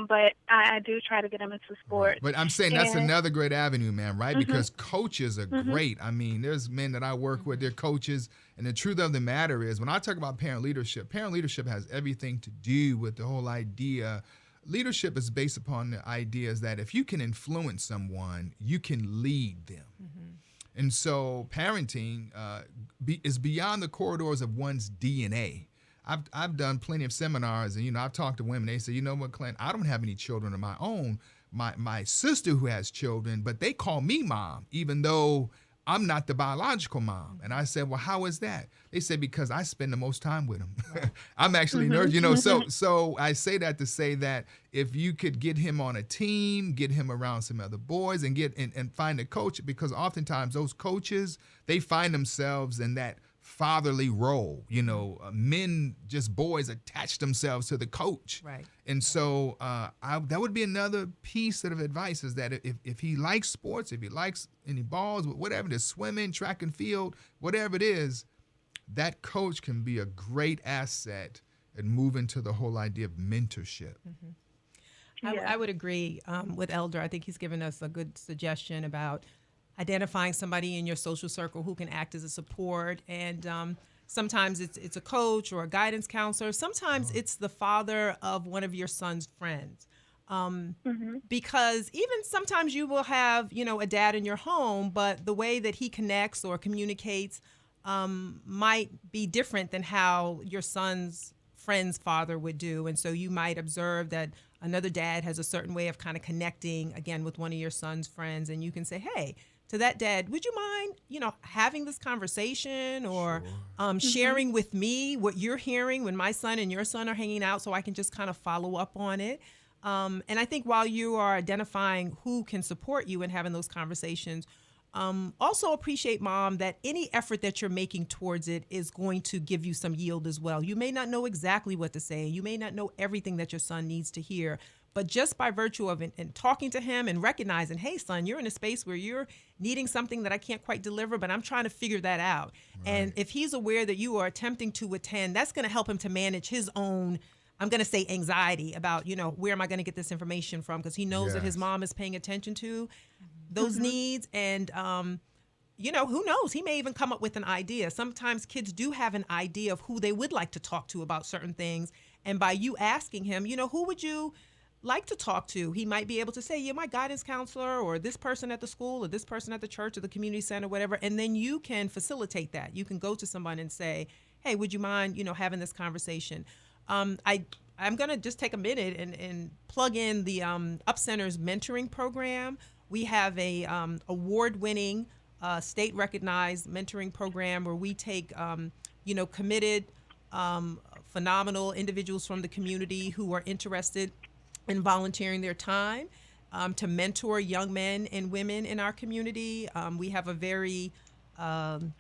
but I do try to get him into sports. Right. But I'm saying that's another great avenue, man, right? Because coaches are great. I mean, there's men that I work with, they're coaches, and the truth of the matter is, when I talk about parent leadership has everything to do with the whole idea. Leadership is based upon the ideas that if you can influence someone, you can lead them. And so parenting is beyond the corridors of one's DNA. I've done plenty of seminars, and I've talked to women. They say, you know what, Clint, I don't have any children of my own. My sister who has children, but they call me mom, even though I'm not the biological mom. And I said, well, how is that? They said, because I spend the most time with them. Right. I'm actually nervous, so I say that to say that if you could get him on a team, get him around some other boys, and and find a coach, because oftentimes those coaches, they find themselves in that fatherly role. Men, just boys, attach themselves to the coach. Right. And so that would be another piece of advice, is that if he likes sports, if he likes any balls, whatever it is, swimming, track and field, whatever it is, that coach can be a great asset and move into the whole idea of mentorship. I would agree with Elder. I think he's given us a good suggestion about identifying somebody in your social circle who can act as a support. And sometimes it's a coach or a guidance counselor. Sometimes it's the father of one of your son's friends. Because even sometimes you will have, a dad in your home, but the way that he connects or communicates might be different than how your son's friend's father would do. And so you might observe that another dad has a certain way of kind of connecting, again, with one of your son's friends. And you can say, hey, to that dad, would you mind, having this conversation or sharing with me what you're hearing when my son and your son are hanging out so I can just kind of follow up on it. And I think while you are identifying who can support you in having those conversations, also appreciate, Mom, that any effort that you're making towards it is going to give you some yield as well. You may not know exactly what to say. You may not know everything that your son needs to hear. But just by virtue of and talking to him and recognizing, hey, son, you're in a space where you're needing something that I can't quite deliver, but I'm trying to figure that out. Right. And if he's aware that you are attempting to attend, that's going to help him to manage his own, I'm going to say, anxiety about, where am I going to get this information from? Because he knows that his mom is paying attention to those needs. And, who knows? He may even come up with an idea. Sometimes kids do have an idea of who they would like to talk to about certain things. And by you asking him, who would you like to talk to, he might be able to say, yeah, my guidance counselor or this person at the school or this person at the church or the community center, whatever. And then you can facilitate that. You can go to someone and say, hey, would you mind, having this conversation? I'm going to just take a minute and plug in the Up Center's mentoring program. We have a award-winning, state-recognized mentoring program where we take, committed, phenomenal individuals from the community who are interested in volunteering their time to mentor young men and women in our community. We have a very kind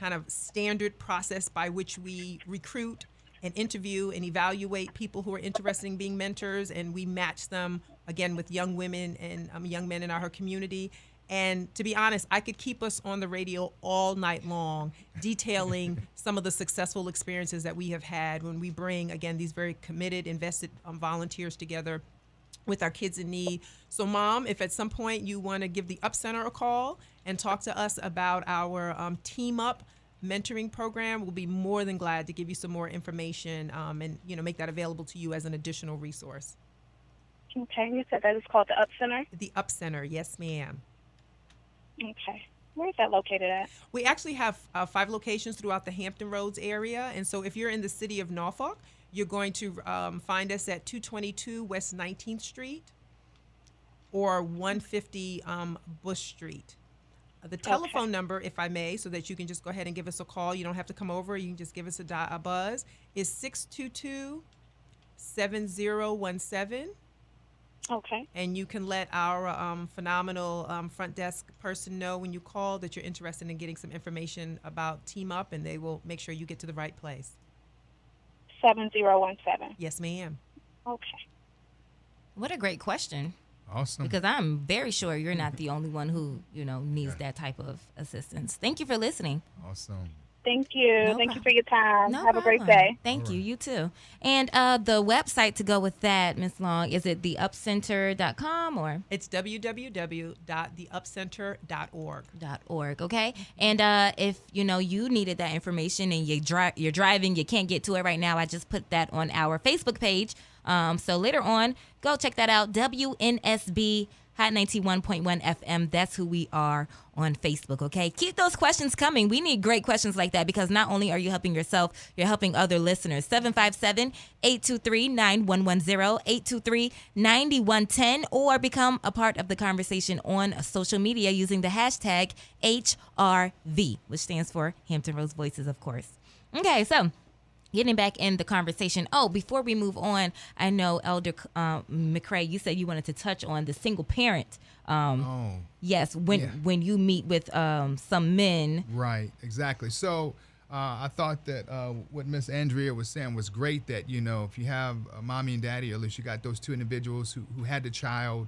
of standard process by which we recruit and interview and evaluate people who are interested in being mentors, and we match them, again, with young women and young men in our community. And to be honest, I could keep us on the radio all night long detailing some of the successful experiences that we have had when we bring, again, these very committed, invested volunteers together with our kids in need. So, Mom, if at some point you want to give the Up Center a call and talk to us about our Team Up mentoring program, we'll be more than glad to give you some more information and, make that available to you as an additional resource. Okay, you said that is called the Up Center? The Up Center, yes, ma'am. Okay. Where is that located at? We actually have 5 locations throughout the Hampton Roads area. And so if you're in the city of Norfolk, you're going to find us at 222 West 19th Street or 150 Bush Street. The telephone number, if I may, so that you can just go ahead and give us a call. You don't have to come over. You can just give us a buzz, is 622-7017. Okay. And you can let our phenomenal front desk person know when you call that you're interested in getting some information about Team Up, and they will make sure you get to the right place. 7017. Yes, ma'am. Okay. What a great question. Awesome. Because I'm very sure you're not the only one who, needs that type of assistance. Thank you for listening. Awesome. Thank you. No Thank you for your time. No Have a great problem. day. Thank you. You too. And the website to go with that, Ms. Long, is it theupcenter.com or? It's www.theupcenter.org. Okay. And if you needed that information and you're driving, you can't get to it right now, I just put that on our Facebook page. So later on, go check that out. WNSB Hot 91.1 FM. That's who we are on Facebook, okay? Keep those questions coming. We need great questions like that because not only are you helping yourself, you're helping other listeners. 757-823-9110, 823-9110, or become a part of the conversation on social media using the hashtag HRV, which stands for Hampton Roads Voices, of course. Okay, so getting back in the conversation. Oh, before we move on, I know Elder Mcrae, you said you wanted to touch on the single parent. Yes, when you meet with some men. Right, exactly. So I thought that what Miss Andrea was saying was great, that, if you have a mommy and daddy, or at least you got those two individuals who had the child,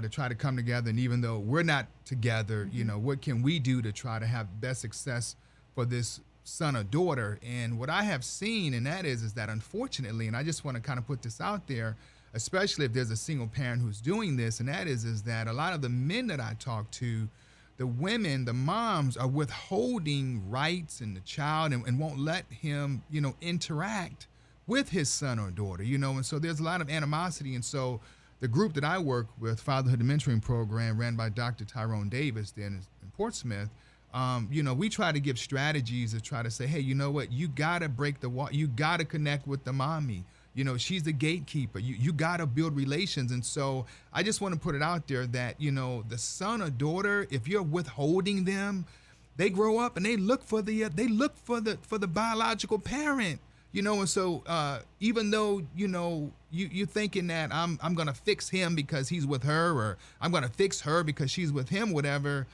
to try to come together. And even though we're not together, what can we do to try to have best success for this son or daughter? And what I have seen, and that is that unfortunately, and I just want to kind of put this out there, especially if there's a single parent who's doing this, and that is that a lot of the men that I talk to, the women, the moms, are withholding rights in the child and won't let him, interact with his son or daughter, and so there's a lot of animosity. And so the group that I work with, Fatherhood Mentoring Program, ran by Dr. Tyrone Davis there in Portsmouth, we try to give strategies to try to say, hey, you know what? You got to break the wall. You got to connect with the mommy. she's the gatekeeper. You got to build relations. And so I just want to put it out there that, the son or daughter, if you're withholding them, they grow up and they look for the biological parent. And so even though, you're thinking that I'm going to fix him because he's with her, or I'm going to fix her because she's with him, whatever,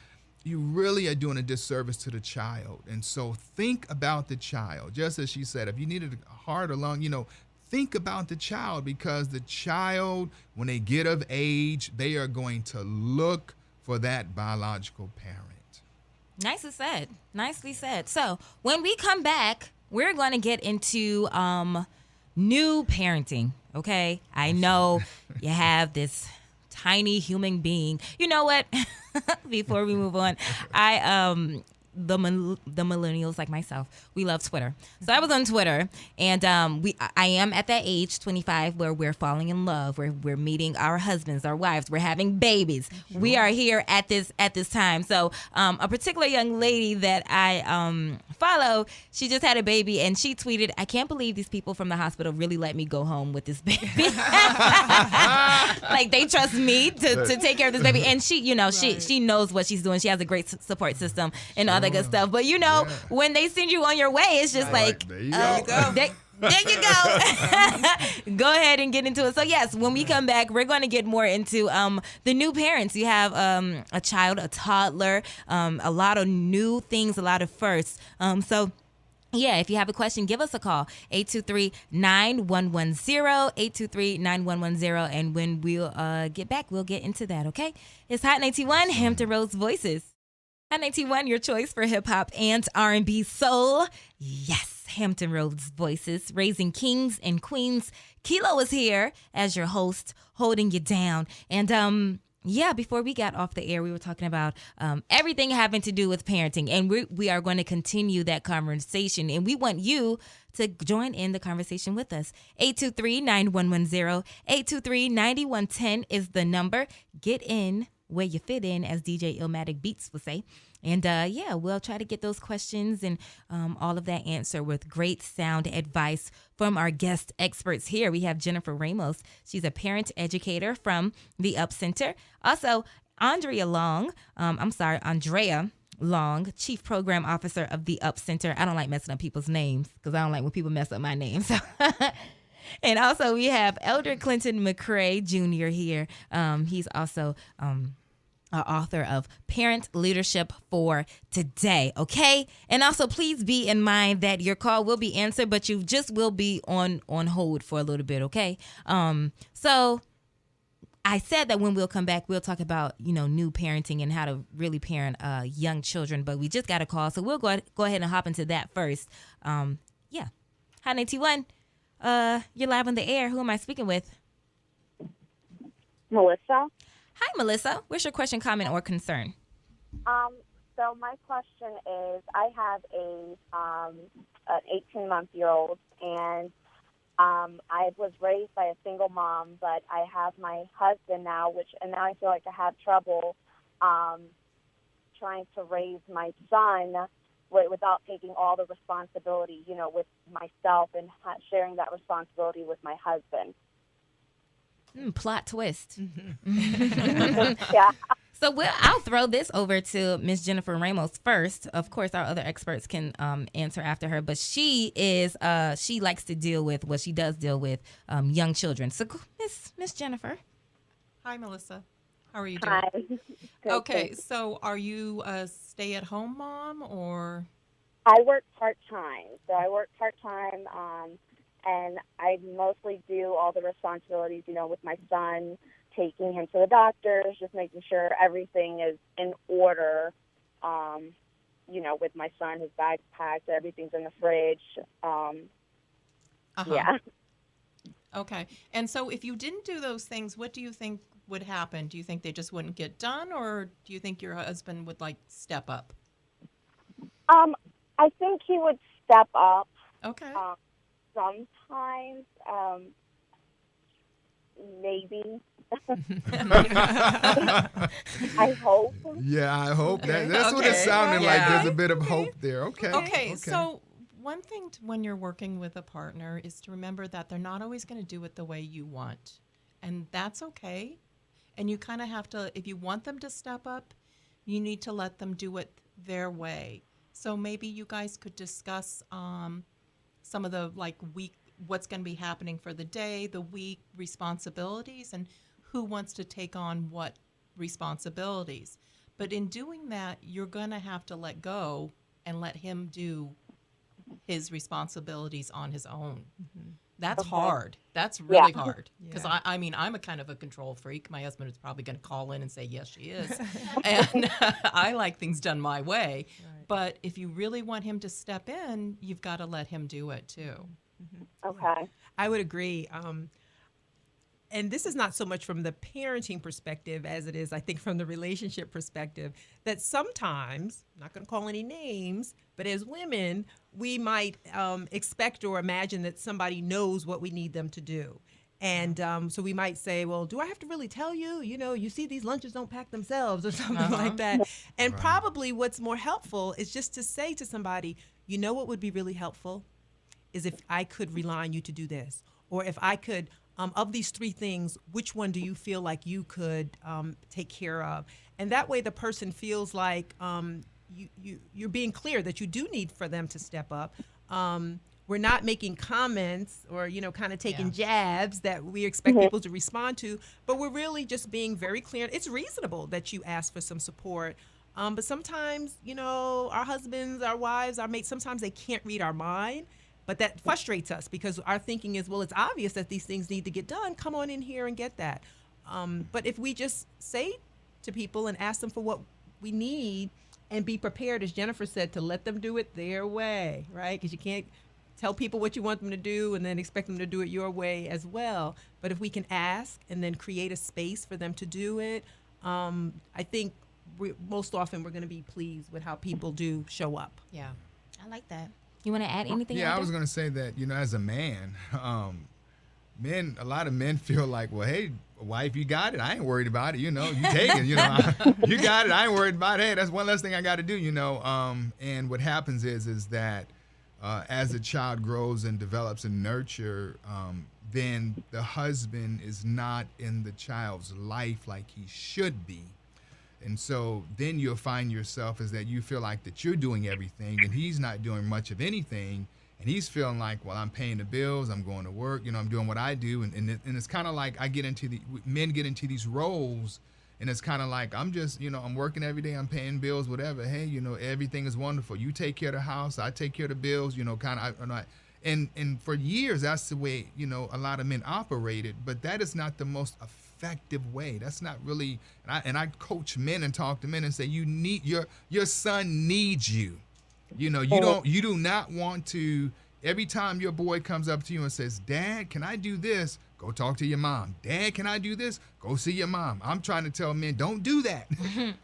you really are doing a disservice to the child. And so think about the child. Just as she said, if you needed a heart or lung, think about the child, because the child, when they get of age, they are going to look for that biological parent. Nicely said. So when we come back, we're going to get into new parenting, okay? I know you have this tiny human being. You know what? Before we move on, the millennials like myself, we love Twitter. So I was on Twitter, and I am at that age, 25, where we're falling in love. We're meeting our husbands, our wives. We're having babies. Sure. We are here at this time. So a particular young lady that I follow, she just had a baby, and she tweeted, "I can't believe these people from the hospital really let me go home with this baby." Like, they trust me to take care of this baby. And she, right. she knows what she's doing. She has a great support system and all that good stuff. But when they send you on your way, it's just like, there you go. There you go. Go ahead and get into it. So yes, when we come back, we're going to get more into the new parents. You have a child, a toddler, a lot of new things, a lot of firsts. So yeah, if you have a question, give us a call, 823-9110, 823-9110, and when we'll get back, we'll get into that, okay? It's Hot 91, Hampton Roads Voices. Hot 91, your choice for hip-hop and R&B soul. Yes, Hampton Roads Voices, raising kings and queens. Khilo is here as your host, holding you down. And before we got off the air, we were talking about everything having to do with parenting. And we are going to continue that conversation. And we want you to join in the conversation with us. 823-9110, 823-9110 is the number. Get in where you fit in, as DJ Illmatic Beats would say. And we'll try to get those questions and all of that answered with great sound advice from our guest experts here. We have Jennifer Ramos. She's a parent educator from the Up Center. Also, Andrea Long, Chief Program Officer of the Up Center. I don't like messing up people's names because I don't like when people mess up my name. So. And also we have Elder Clinton Mcrae Jr. here. He's also author of Parent Leadership for Today, okay? And also please be in mind that your call will be answered, but you just will be on hold for a little bit, okay? So I said that when we'll come back, we'll talk about, new parenting and how to really parent young children, but we just got a call, so we'll go ahead and hop into that first. Hi, 91. You're live on the air. Who am I speaking with? Melissa. Hi, Melissa. What's your question, comment, or concern? So my question is, I have an 18-month-old, and I was raised by a single mom, but I have my husband now, and now I feel like I have trouble trying to raise my son without taking all the responsibility, with myself and sharing that responsibility with my husband. Plot twist. Yeah. So I'll throw this over to Miss Jennifer Ramos first. Of course, our other experts can answer after her, but she likes to deal with what she does deal with young children. So Miss Jennifer. Hi, Melissa. How are you doing? Hi. Good, Okay, thanks. so are you a stay-at-home mom or? I work part-time. So I work part-time, and I mostly do all the responsibilities, with my son, taking him to the doctors, just making sure everything is in order, with my son, his bag's packed, everything's in the fridge. Yeah. Okay. And so if you didn't do those things, what do you think would happen? Do you think they just wouldn't get done, or do you think your husband would, step up? I think he would step up. Okay. Sometimes, maybe. I hope. Yeah, I hope. That's what it Okay. sounded like. Yeah. There's a bit of hope there. Okay. Okay. So one thing when you're working with a partner is to remember that they're not always going to do it the way you want. And that's okay. And you kind of have to, if you want them to step up, you need to let them do it their way. So maybe you guys could discuss some of the what's going to be happening for the day, the week responsibilities, and who wants to take on what responsibilities. But in doing that, you're going to have to let go and let him do his responsibilities on his own. Mm-hmm. That's hard. That's really hard. Because I mean, I'm a kind of a control freak. My husband is probably going to call in and say, yes, she is. And I like things done my way. Right. But if you really want him to step in, you've got to let him do it too. Mm-hmm. Okay. I would agree. And this is not so much from the parenting perspective as it is, I think, from the relationship perspective, that sometimes, I'm not going to call any names, but as women, we might expect or imagine that somebody knows what we need them to do. And so we might say, well, do I have to really tell you? You know, you see these lunches don't pack themselves or something like that. And probably what's more helpful is just to say to somebody, you know what would be really helpful is if I could rely on you to do this. Or if I could, of these three things, which one do you feel like you could take care of? And that way the person feels like you're being clear that you do need for them to step up. We're not making comments or, kind of taking jabs that we expect people to respond to, but we're really just being very clear. It's reasonable that you ask for some support. But sometimes, our husbands, our wives, our mates, sometimes they can't read our mind. But that frustrates us because our thinking is, well, it's obvious that these things need to get done. Come on in here and get that. But if we just say to people and ask them for what we need and be prepared, as Jennifer said, to let them do it their way, right? Because you can't tell people what you want them to do and then expect them to do it your way as well. But if we can ask and then create a space for them to do it, I think most often we're going to be pleased with how people do show up. Yeah, I like that. You want to add anything? Yeah, I was going to say that, as a man, a lot of men feel like, well, hey, wife, you got it. I ain't worried about it. You take it. You got it. I ain't worried about it. Hey, that's one less thing I got to do, And what happens is that as a child grows and develops and nurture, then the husband is not in the child's life like he should be. And so then you'll find yourself is that you feel like that you're doing everything and he's not doing much of anything. And he's feeling like, well, I'm paying the bills, I'm going to work, I'm doing what I do. And it's kind of like men get into these roles and it's kind of like, I'm just, I'm working every day, I'm paying bills, whatever. Hey, everything is wonderful. You take care of the house, I take care of the bills, and for years, that's the way, a lot of men operated, but that is not the most effective way. That's not really, and I coach men and talk to men and say, you need, your son needs you. You do not want to, every time your boy comes up to you and says, Dad, can I do this? Go talk to your mom. Dad, can I do this? Go see your mom. I'm trying to tell men, don't do that.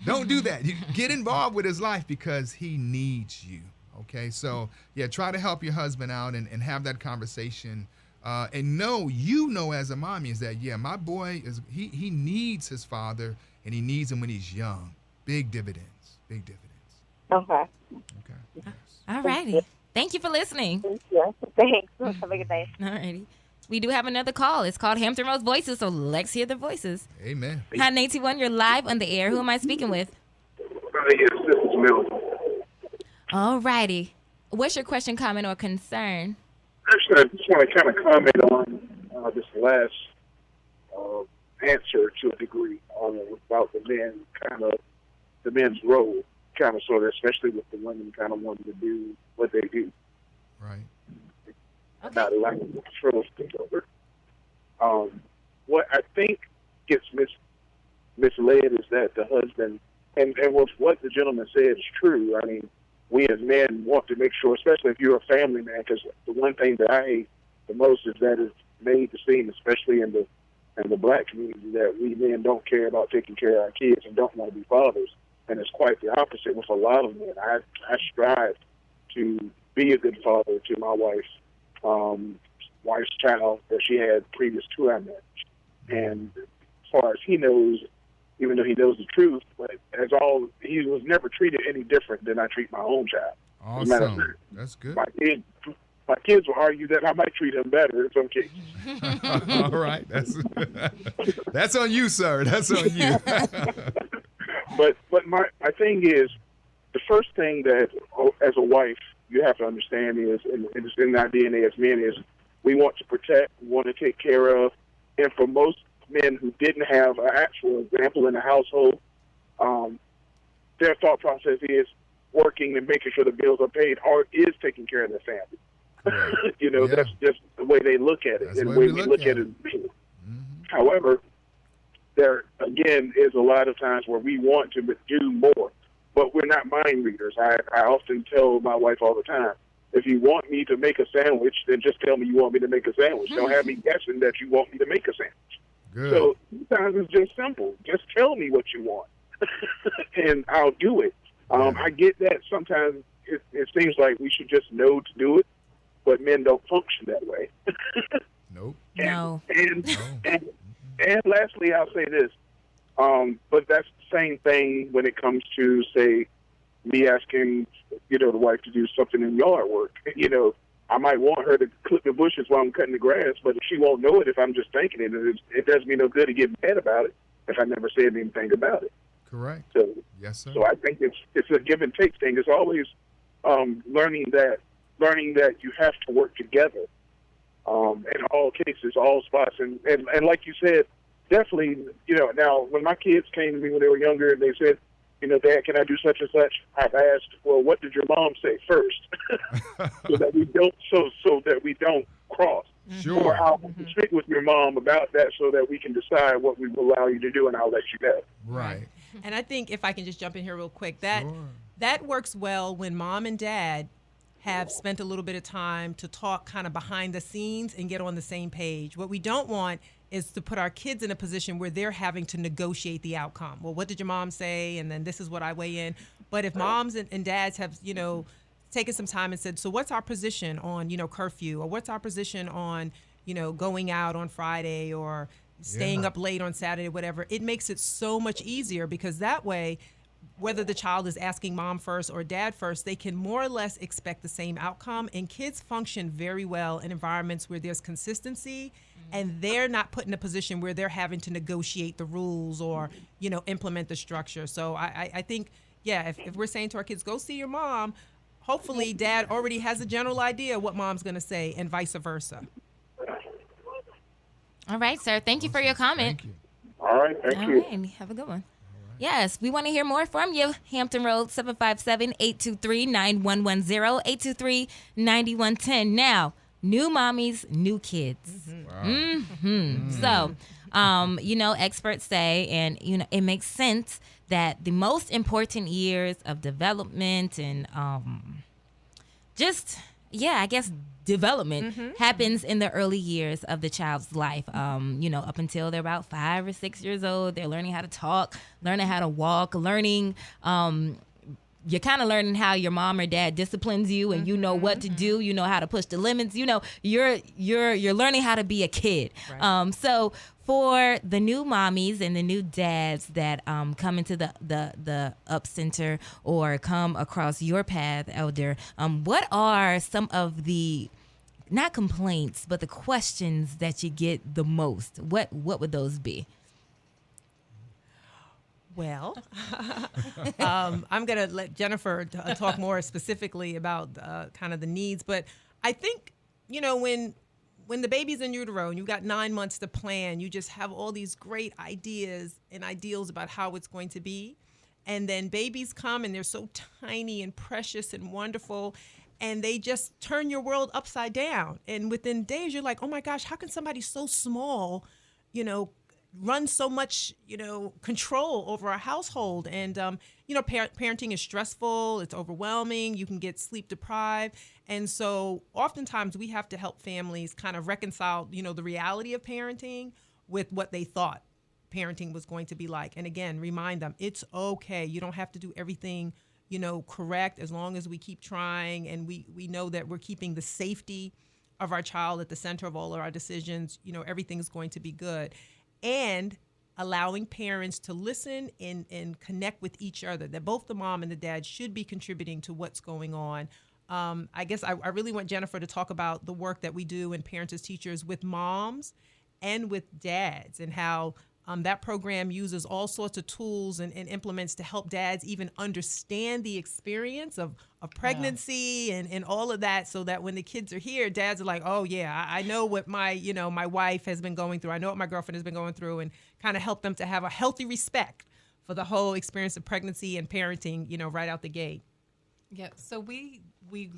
Don't do that. You get involved with his life because he needs you. Okay, so try to help your husband out and have that conversation. And as a mommy is that, my boy he needs his father and he needs him when he's young. Big dividends. Okay. Yes. All righty. Thank you for listening. Thank you. Thanks. Have a good day. All righty. We do have another call. It's called Hampton Rose Voices, so let's hear the voices. Amen. Hi, 91. You're live on the air. Who am I speaking with? Yes, this is Milton. All righty. What's your question, comment, or concern? Actually, I just want to kind of comment on this last answer to a degree about the men's role, kind of sort of, especially with the women kind of wanting to do what they do. Right. Okay. Not allowing the control to take over. What I think gets misled is that the husband, and what the gentleman said is true. I mean, we as men want to make sure, especially if you're a family man, because the one thing that I hate the most is that it's made to seem, especially in the black community, that we men don't care about taking care of our kids and don't want to be fathers. And it's quite the opposite with a lot of men. I strive to be a good father to my wife's child that she had previous to our marriage. And as far as he knows, even though he knows the truth, but he was never treated any different than I treat my own child. Awesome. That's good. My kids will argue that I might treat them better in some cases. All right. That's on you, sir. That's on you. But my thing is, the first thing that, as a wife, you have to understand is, and it's in our DNA as men, is we want to protect, we want to take care of. And for most men who didn't have an actual example in the household, their thought process is working and making sure the bills are paid, or is taking care of their family. Right. That's just the way they look at it, that's and the way we look at it. Mm-hmm. However, there, again, is a lot of times where we want to do more, but we're not mind readers. I often tell my wife all the time, if you want me to make a sandwich, then just tell me you want me to make a sandwich. Don't have me guessing that you want me to make a sandwich. Good. So sometimes it's just simple. Just tell me what you want, and I'll do it. I get that sometimes it seems like we should just know to do it, but men don't function that way. Nope. And lastly, I'll say this, but that's the same thing when it comes to, say, me asking, the wife to do something in yard work. I might want her to clip the bushes while I'm cutting the grass, but she won't know it if I'm just thinking it. It does me no good to get mad about it if I never said anything about it. Correct. So, yes, sir. So I think it's a give and take thing. It's always learning that you have to work together in all cases, all spots. And like you said, definitely, now when my kids came to me when they were younger and they said, Dad, can I do such and such? I've asked, well, what did your mom say first? so that we don't cross. Sure. Or I'll speak with your mom about that so that we can decide what we will allow you to do, and I'll let you know. Right. And I think if I can just jump in here real quick, that works well when mom and dad have spent a little bit of time to talk kind of behind the scenes and get on the same page. What we don't want is to put our kids in a position where they're having to negotiate the outcome. Well, what did your mom say? And then this is what I weigh in. But if moms and dads have, taken some time and said, so what's our position on, curfew, or what's our position on, going out on Friday or staying up late on Saturday, whatever, it makes it so much easier, because that way, whether the child is asking mom first or dad first, they can more or less expect the same outcome. And kids function very well in environments where there's consistency, and they're not put in a position where they're having to negotiate the rules or, implement the structure. So I think, if we're saying to our kids, go see your mom, hopefully dad already has a general idea what mom's going to say, and vice versa. All right, sir. Thank you for your comment. Thank you. All right. Thank you. All right. Have a good one. Yes, we want to hear more from you. Hampton Road, 757-823-9110, 823-9110. Now, new mommies, new kids. Mm-hmm. Wow. So, experts say, and, it makes sense that the most important years of development and development happens in the early years of the child's life. Up until they're about 5 or 6 years old, they're learning how to talk, learning how to walk, learning. You're kind of learning how your mom or dad disciplines you, and you know what to do. You know how to push the limits. You're learning how to be a kid. Right. So for the new mommies and the new dads that come into the Up Center or come across your path, Elder, what are some of the, not complaints, but the questions that you get the most? What would those be? Well, I'm going to let Jennifer talk more specifically about kind of the needs. But I think, when the baby's in utero and you've got 9 months to plan, you just have all these great ideas and ideals about how it's going to be. And then babies come and they're so tiny and precious and wonderful, and they just turn your world upside down. And within days, you're like, oh my gosh, how can somebody so small, run so much, control over our household? And, parenting is stressful. It's overwhelming. You can get sleep deprived. And so oftentimes we have to help families kind of reconcile, the reality of parenting with what they thought parenting was going to be like. And again, remind them it's okay. You don't have to do everything, correct, as long as we keep trying. And we know that we're keeping the safety of our child at the center of all of our decisions. Everything is going to be good. And allowing parents to listen and connect with each other, that both the mom and the dad should be contributing to what's going on. I guess I really want Jennifer to talk about the work that we do in Parents as Teachers with moms and with dads, and how that program uses all sorts of tools and implements to help dads even understand the experience of pregnancy and all of that, so that when the kids are here, dads are like, oh yeah, I know what my wife has been going through. I know what my girlfriend has been going through, and kind of help them to have a healthy respect for the whole experience of pregnancy and parenting, right out the gate. Yeah, so we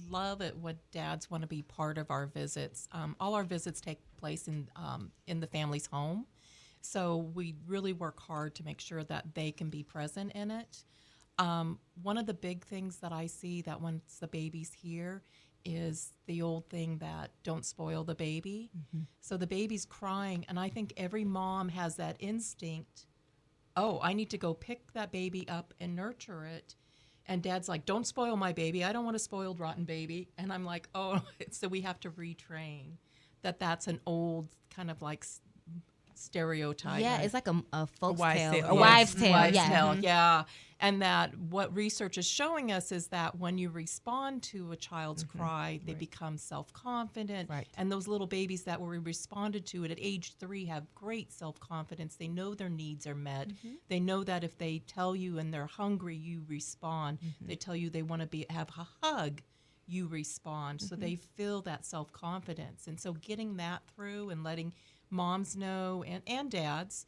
love it when dads want to be part of our visits. All our visits take place in the family's home, so we really work hard to make sure that they can be present in it. One of the big things that I see that once the baby's here is the old thing that don't spoil the baby. Mm-hmm. So the baby's crying, and I think every mom has that instinct, oh, I need to go pick that baby up and nurture it. And dad's like, don't spoil my baby. I don't want a spoiled, rotten baby. And I'm like, oh, so we have to retrain that's an old kind of like stereotype. Yeah, it's like a folk's tale. A wives' tale. Yeah. Mm-hmm. Yeah. And that what research is showing us is that when you respond to a child's cry, they become self-confident. Right. And those little babies that were responded to at age 3 have great self-confidence. They know their needs are met. Mm-hmm. They know that if they tell you and they're hungry, you respond. Mm-hmm. They tell you they want to have a hug, you respond. Mm-hmm. So they feel that self-confidence. And so getting that through and letting moms know and dads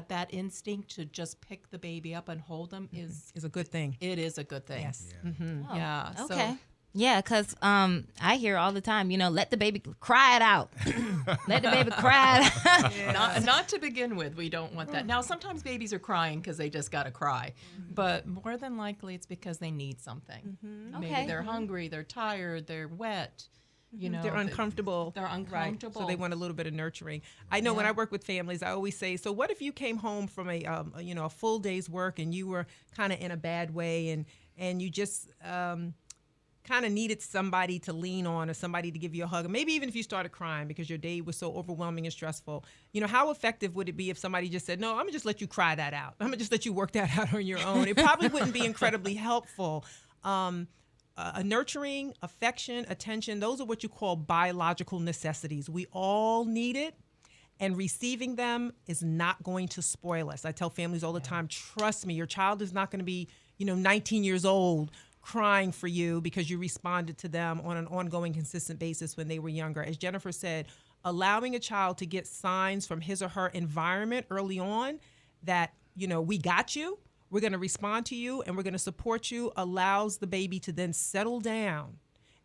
that instinct to just pick the baby up and hold them is a good thing. It is a good thing. Yes. Yeah. Mm-hmm. Oh, Yeah. okay. So, yeah, because I hear all the time, let the baby cry it out. Let the baby cry it out. yeah. Not to begin with, we don't want that. Now, sometimes babies are crying because they just got to cry, but more than likely it's because they need something. Mm-hmm. Maybe they're hungry, they're tired, they're wet. They're uncomfortable. They're uncomfortable. Right. So they want a little bit of nurturing. I know when I work with families, I always say, so what if you came home from a full day's work and you were kind of in a bad way and you just kind of needed somebody to lean on or somebody to give you a hug, or maybe even if you started crying because your day was so overwhelming and stressful, how effective would it be if somebody just said, no, I'm gonna just let you cry that out. I'm gonna just let you work that out on your own. It probably wouldn't be incredibly helpful. A nurturing, affection, attention, those are what you call biological necessities. We all need it, and receiving them is not going to spoil us. I tell families all the time, trust me, your child is not going to be, 19 years old crying for you because you responded to them on an ongoing, consistent basis when they were younger. As Jennifer said, allowing a child to get signs from his or her environment early on that, we got you, we're going to respond to you, and we're going to support you, allows the baby to then settle down,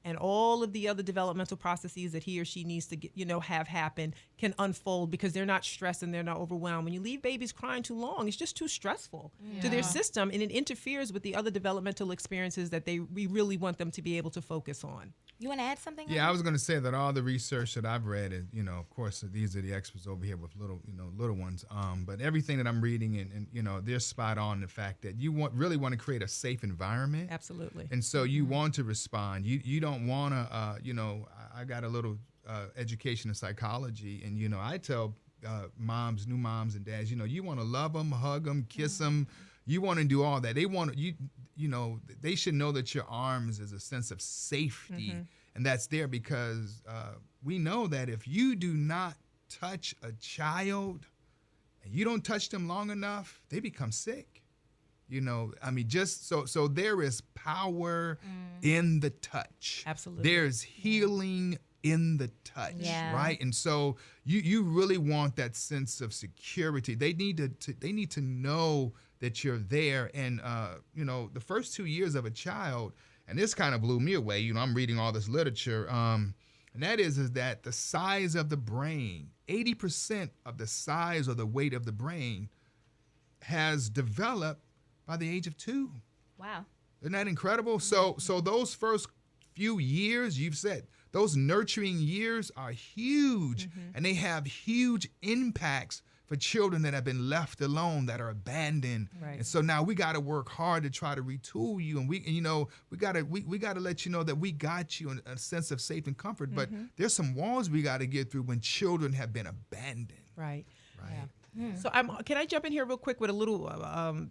and all of the other developmental processes that he or she needs to get, have happen can unfold because they're not stressed and they're not overwhelmed. When you leave babies crying too long, it's just too stressful to their system, and it interferes with the other developmental experiences that we really want them to be able to focus on. You want to add something? Yeah, I was going to say that all the research that I've read, and of course, these are the experts over here with little ones. But everything that I'm reading, and they're spot on the fact that you really want to create a safe environment. Absolutely. And so you want to respond. You don't want to. I got a little education in psychology, and I tell new moms and dads, you want to love them, hug them, kiss them. You want to do all that. They want you. They should know that your arms is a sense of safety, and that's there because we know that if you do not touch a child and you don't touch them long enough, they become sick. Just so there is power in the touch. Absolutely. There's healing in the touch, right? And so you really want that sense of security. They need to know that you're there. And the first 2 years of a child, and this kind of blew me away. I'm reading all this literature, and that is that the size of the brain, 80% of the size or the weight of the brain, has developed by the age of 2. Wow. Isn't that incredible? So those first few years, you've said, those nurturing years are huge, and they have huge impacts for children that have been left alone, that are abandoned. Right. And so now we got to work hard to try to retool you, and we got to let you know that we got you in a sense of safe and comfort. But there's some walls we got to get through when children have been abandoned. Right. Right. Yeah. So can I jump in here real quick with a little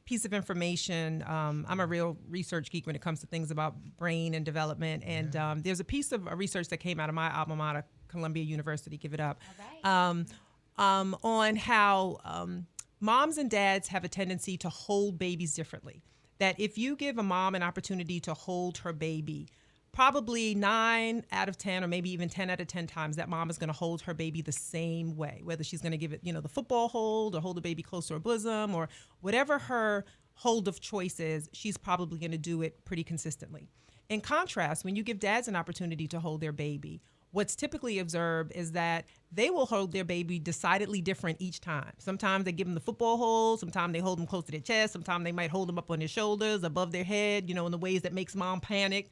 piece of information? I'm a real research geek when it comes to things about brain and development. And there's a piece of research that came out of my alma mater, Columbia University, give it up, on how moms and dads have a tendency to hold babies differently. That if you give a mom an opportunity to hold her baby, probably 9 out of 10 or maybe even 10 out of 10 times that mom is going to hold her baby the same way, whether she's going to give it, the football hold or hold the baby close to her bosom or whatever her hold of choice is, she's probably going to do it pretty consistently. In contrast, when you give dads an opportunity to hold their baby, what's typically observed is that they will hold their baby decidedly different each time. Sometimes they give them the football hold. Sometimes they hold them close to their chest. Sometimes they might hold them up on their shoulders, above their head, in the ways that makes mom panic.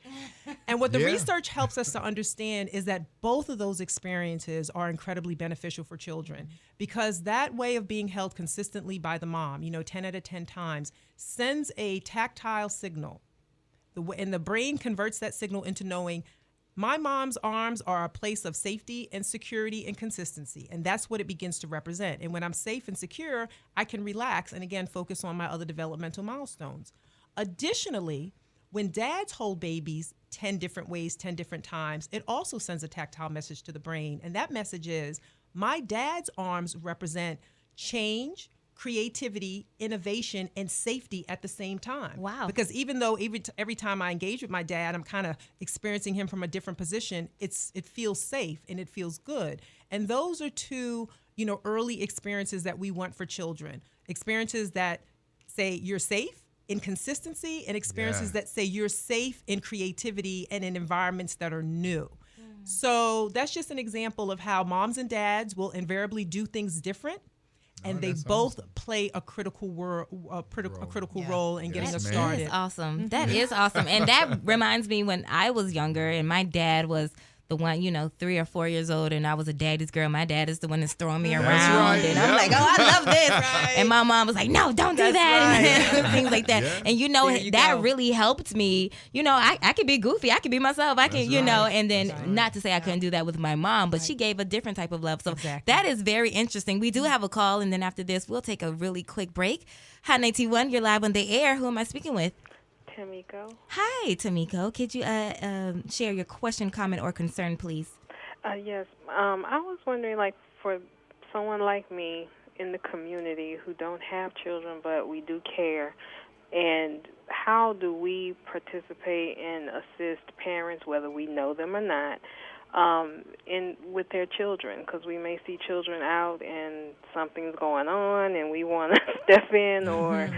And what the research helps us to understand is that both of those experiences are incredibly beneficial for children because that way of being held consistently by the mom, 10 out of 10 times, sends a tactile signal. And the brain converts that signal into knowing my mom's arms are a place of safety and security and consistency, and that's what it begins to represent. And when I'm safe and secure, I can relax and, again, focus on my other developmental milestones. Additionally, when dads hold babies 10 different ways, 10 different times, it also sends a tactile message to the brain, and that message is my dad's arms represent change, creativity, innovation, and safety at the same time. Wow. Because even though every time I engage with my dad, I'm kind of experiencing him from a different position, it feels safe and it feels good. And those are two, early experiences that we want for children. Experiences that say you're safe in consistency and experiences that say you're safe in creativity and in environments that are new. So that's just an example of how moms and dads will invariably do things different. And they both play a critical role in getting us started. That is awesome. That is awesome. And that reminds me when I was younger and my dad was the one, 3 or 4 years old, and I was a daddy's girl. My dad is the one that's throwing me around. Right. And I'm like, I love this. And my mom was like, no, don't do that. Things like that. And, that really helped me. I could be goofy. I could be myself. I can, and then not to say I couldn't do that with my mom, but she gave a different type of love. So that is very interesting. We do have a call, and then after this, we'll take a really quick break. Hi, 91, you're live on the air. Who am I speaking with? Tamiko. Hi, Tamiko. Could you share your question, comment, or concern, please? Yes. I was wondering, for someone like me in the community who don't have children, but we do care, and how do we participate and assist parents, whether we know them or not, with their children? Because we may see children out and something's going on, and we want to step in, or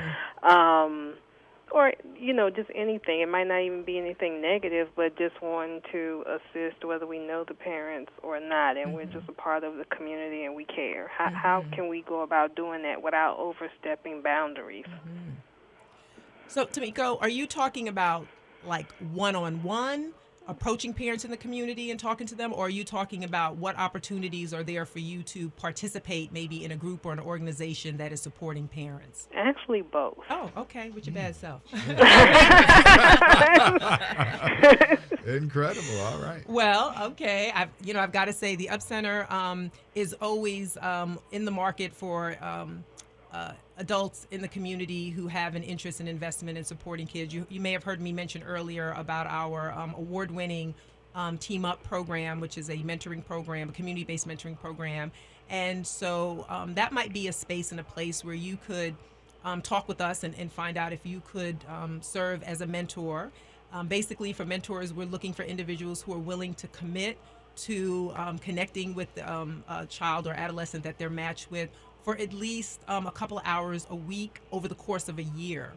just anything. It might not even be anything negative, but just wanting to assist whether we know the parents or not, and we're just a part of the community and we care. How can we go about doing that without overstepping boundaries? So, Tamiko, are you talking about one-on-one approaching parents in the community and talking to them, or are you talking about what opportunities are there for you to participate maybe in a group or an organization that is supporting parents? Actually, both. Oh, okay, with your bad self. Incredible. All right. Well, okay. I've got to say the Up Center is always in the market for adults in the community who have an interest in investment in supporting kids. You may have heard me mention earlier about our award-winning Team Up program, which is a mentoring program, a community-based mentoring program. And so that might be a space and a place where you could talk with us and find out if you could serve as a mentor. Basically, for mentors, we're looking for individuals who are willing to commit to connecting with a child or adolescent that they're matched with for at least a couple of hours a week over the course of a year.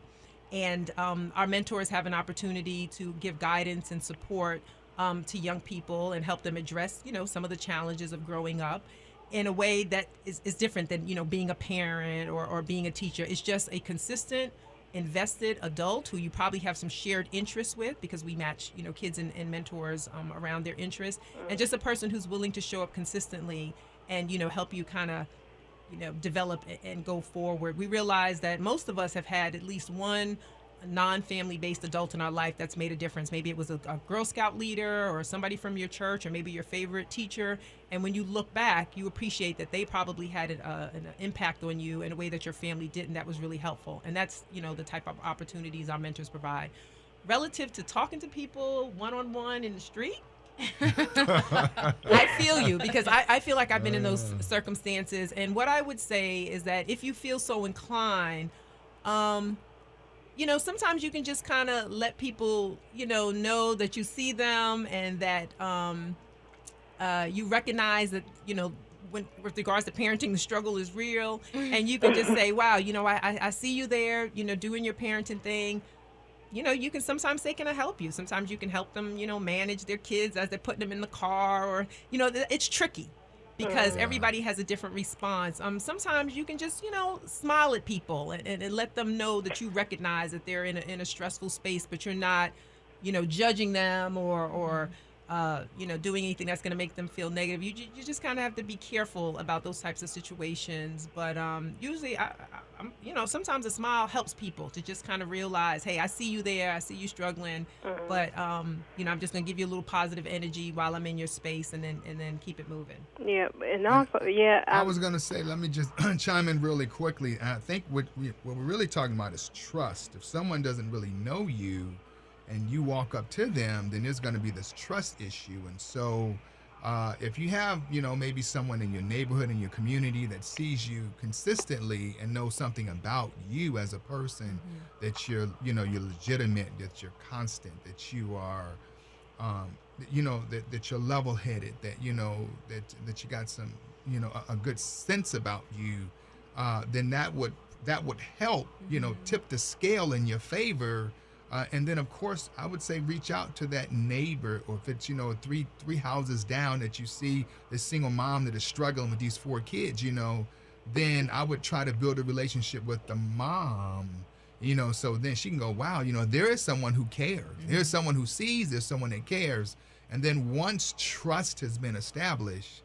And our mentors have an opportunity to give guidance and support to young people and help them address, some of the challenges of growing up in a way that is different than, being a parent or being a teacher. It's just a consistent, invested adult who you probably have some shared interests with, because we match, kids and mentors around their interests, and just a person who's willing to show up consistently and, help you kind of develop and go forward. We realize that most of us have had at least one non-family based adult in our life that's made a difference. Maybe it was a Girl Scout leader or somebody from your church, or maybe your favorite teacher. And when you look back, you appreciate that they probably had an impact on you in a way that your family didn't. That was really helpful. And that's, the type of opportunities our mentors provide. Relative to talking to people one-on-one in the street, I feel you, because I feel like I've been in those circumstances. And what I would say is that if you feel so inclined, sometimes you can just kind of let people, know that you see them and that you recognize that, when, with regards to parenting, the struggle is real. And you can just say, wow, I see you there, doing your parenting thing. You can sometimes say, can I help you? Sometimes you can help them, manage their kids as they're putting them in the car, or, it's tricky because everybody has a different response. Sometimes you can just, smile at people and let them know that you recognize that they're in a stressful space, but you're not, judging them or doing anything that's going to make them feel negative. You just kind of have to be careful about those types of situations. But usually, sometimes a smile helps people to just kind of realize, hey, I see you there. I see you struggling. But, I'm just going to give you a little positive energy while I'm in your space, and then keep it moving. Yeah, and also, I was going to say, let me just chime in really quickly. I think what we're really talking about is trust. If someone doesn't really know you, and you walk up to them, then there's going to be this trust issue. And so if you have, maybe someone in your neighborhood, in your community that sees you consistently and knows something about you as a person, that you're legitimate, that you're constant, that you are, that you're level-headed, that, that you got some, a good sense about you, then that would help, tip the scale in your favor. And then, of course, I would say reach out to that neighbor, or if it's, three houses down that you see this single mom that is struggling with these 4 kids, then I would try to build a relationship with the mom, so then she can go, wow, there is someone who cares. There's someone who sees, there's someone that cares. And then once trust has been established,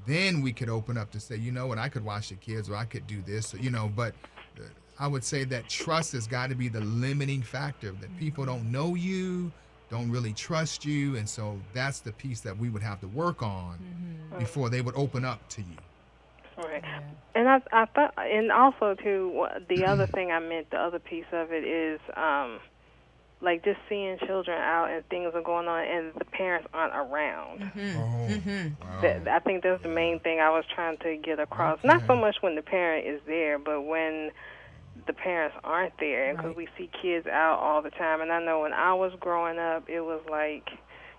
then we could open up to say, I could watch the kids, or I could do this, but I would say that trust has got to be the limiting factor, that people don't know you, don't really trust you. And so that's the piece that we would have to work on before they would open up to you. Right. And I thought, and also too, the other thing I meant, the other piece of it is, like just seeing children out and things are going on and the parents aren't around. Wow. I think that's the main thing I was trying to get across. Okay. Not so much when the parent is there, but when the parents aren't there, because we see kids out all the time. And I know when I was growing up, it was like,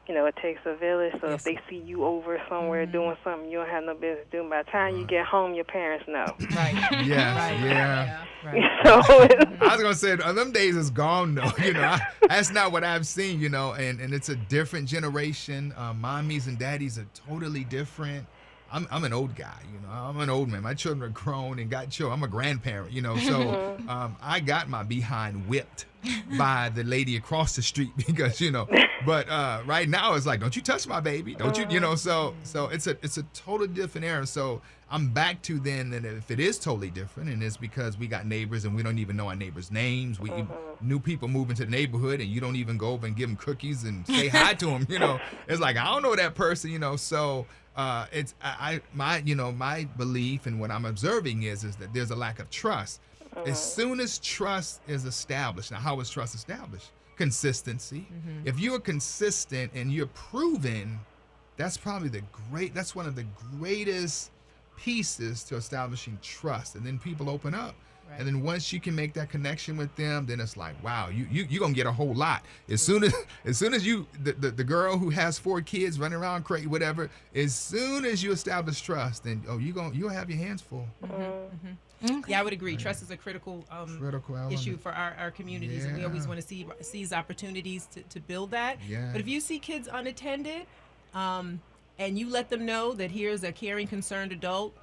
it takes a village. So if they see you over somewhere doing something you don't have no business doing, by the time you get home, your parents know. Right. Yeah. So I was gonna say, them days is gone though. That's not what I've seen. And it's a different generation. Mommies and daddies are totally different. I'm an old guy, I'm an old man. My children are grown and got children. I'm a grandparent, so I got my behind whipped by the lady across the street because, but right now it's like, don't you touch my baby, don't you, so it's a totally different era. So I'm back to then that if it is totally different, and it's because we got neighbors and we don't even know our neighbors' names. We new people move into the neighborhood and you don't even go over and give them cookies and say hi to them. It's like, I don't know that person. So it's my belief and what I'm observing is that there's a lack of trust. As soon as trust is established, now how is trust established? Consistency. If you're consistent and you're proven, that's probably that's one of the greatest pieces to establishing trust. And then people open up. Right. And then once you can make that connection with them, then it's like, wow, you're gonna get a whole lot. As soon as you the girl who has 4 kids running around crazy, whatever, as soon as you establish trust, then you'll have your hands full. Okay. Yeah, I would agree. Trust is a critical issue for our communities, and we always want to seize opportunities to build that. Yeah. But if you see kids unattended, and you let them know that here's a caring, concerned adult,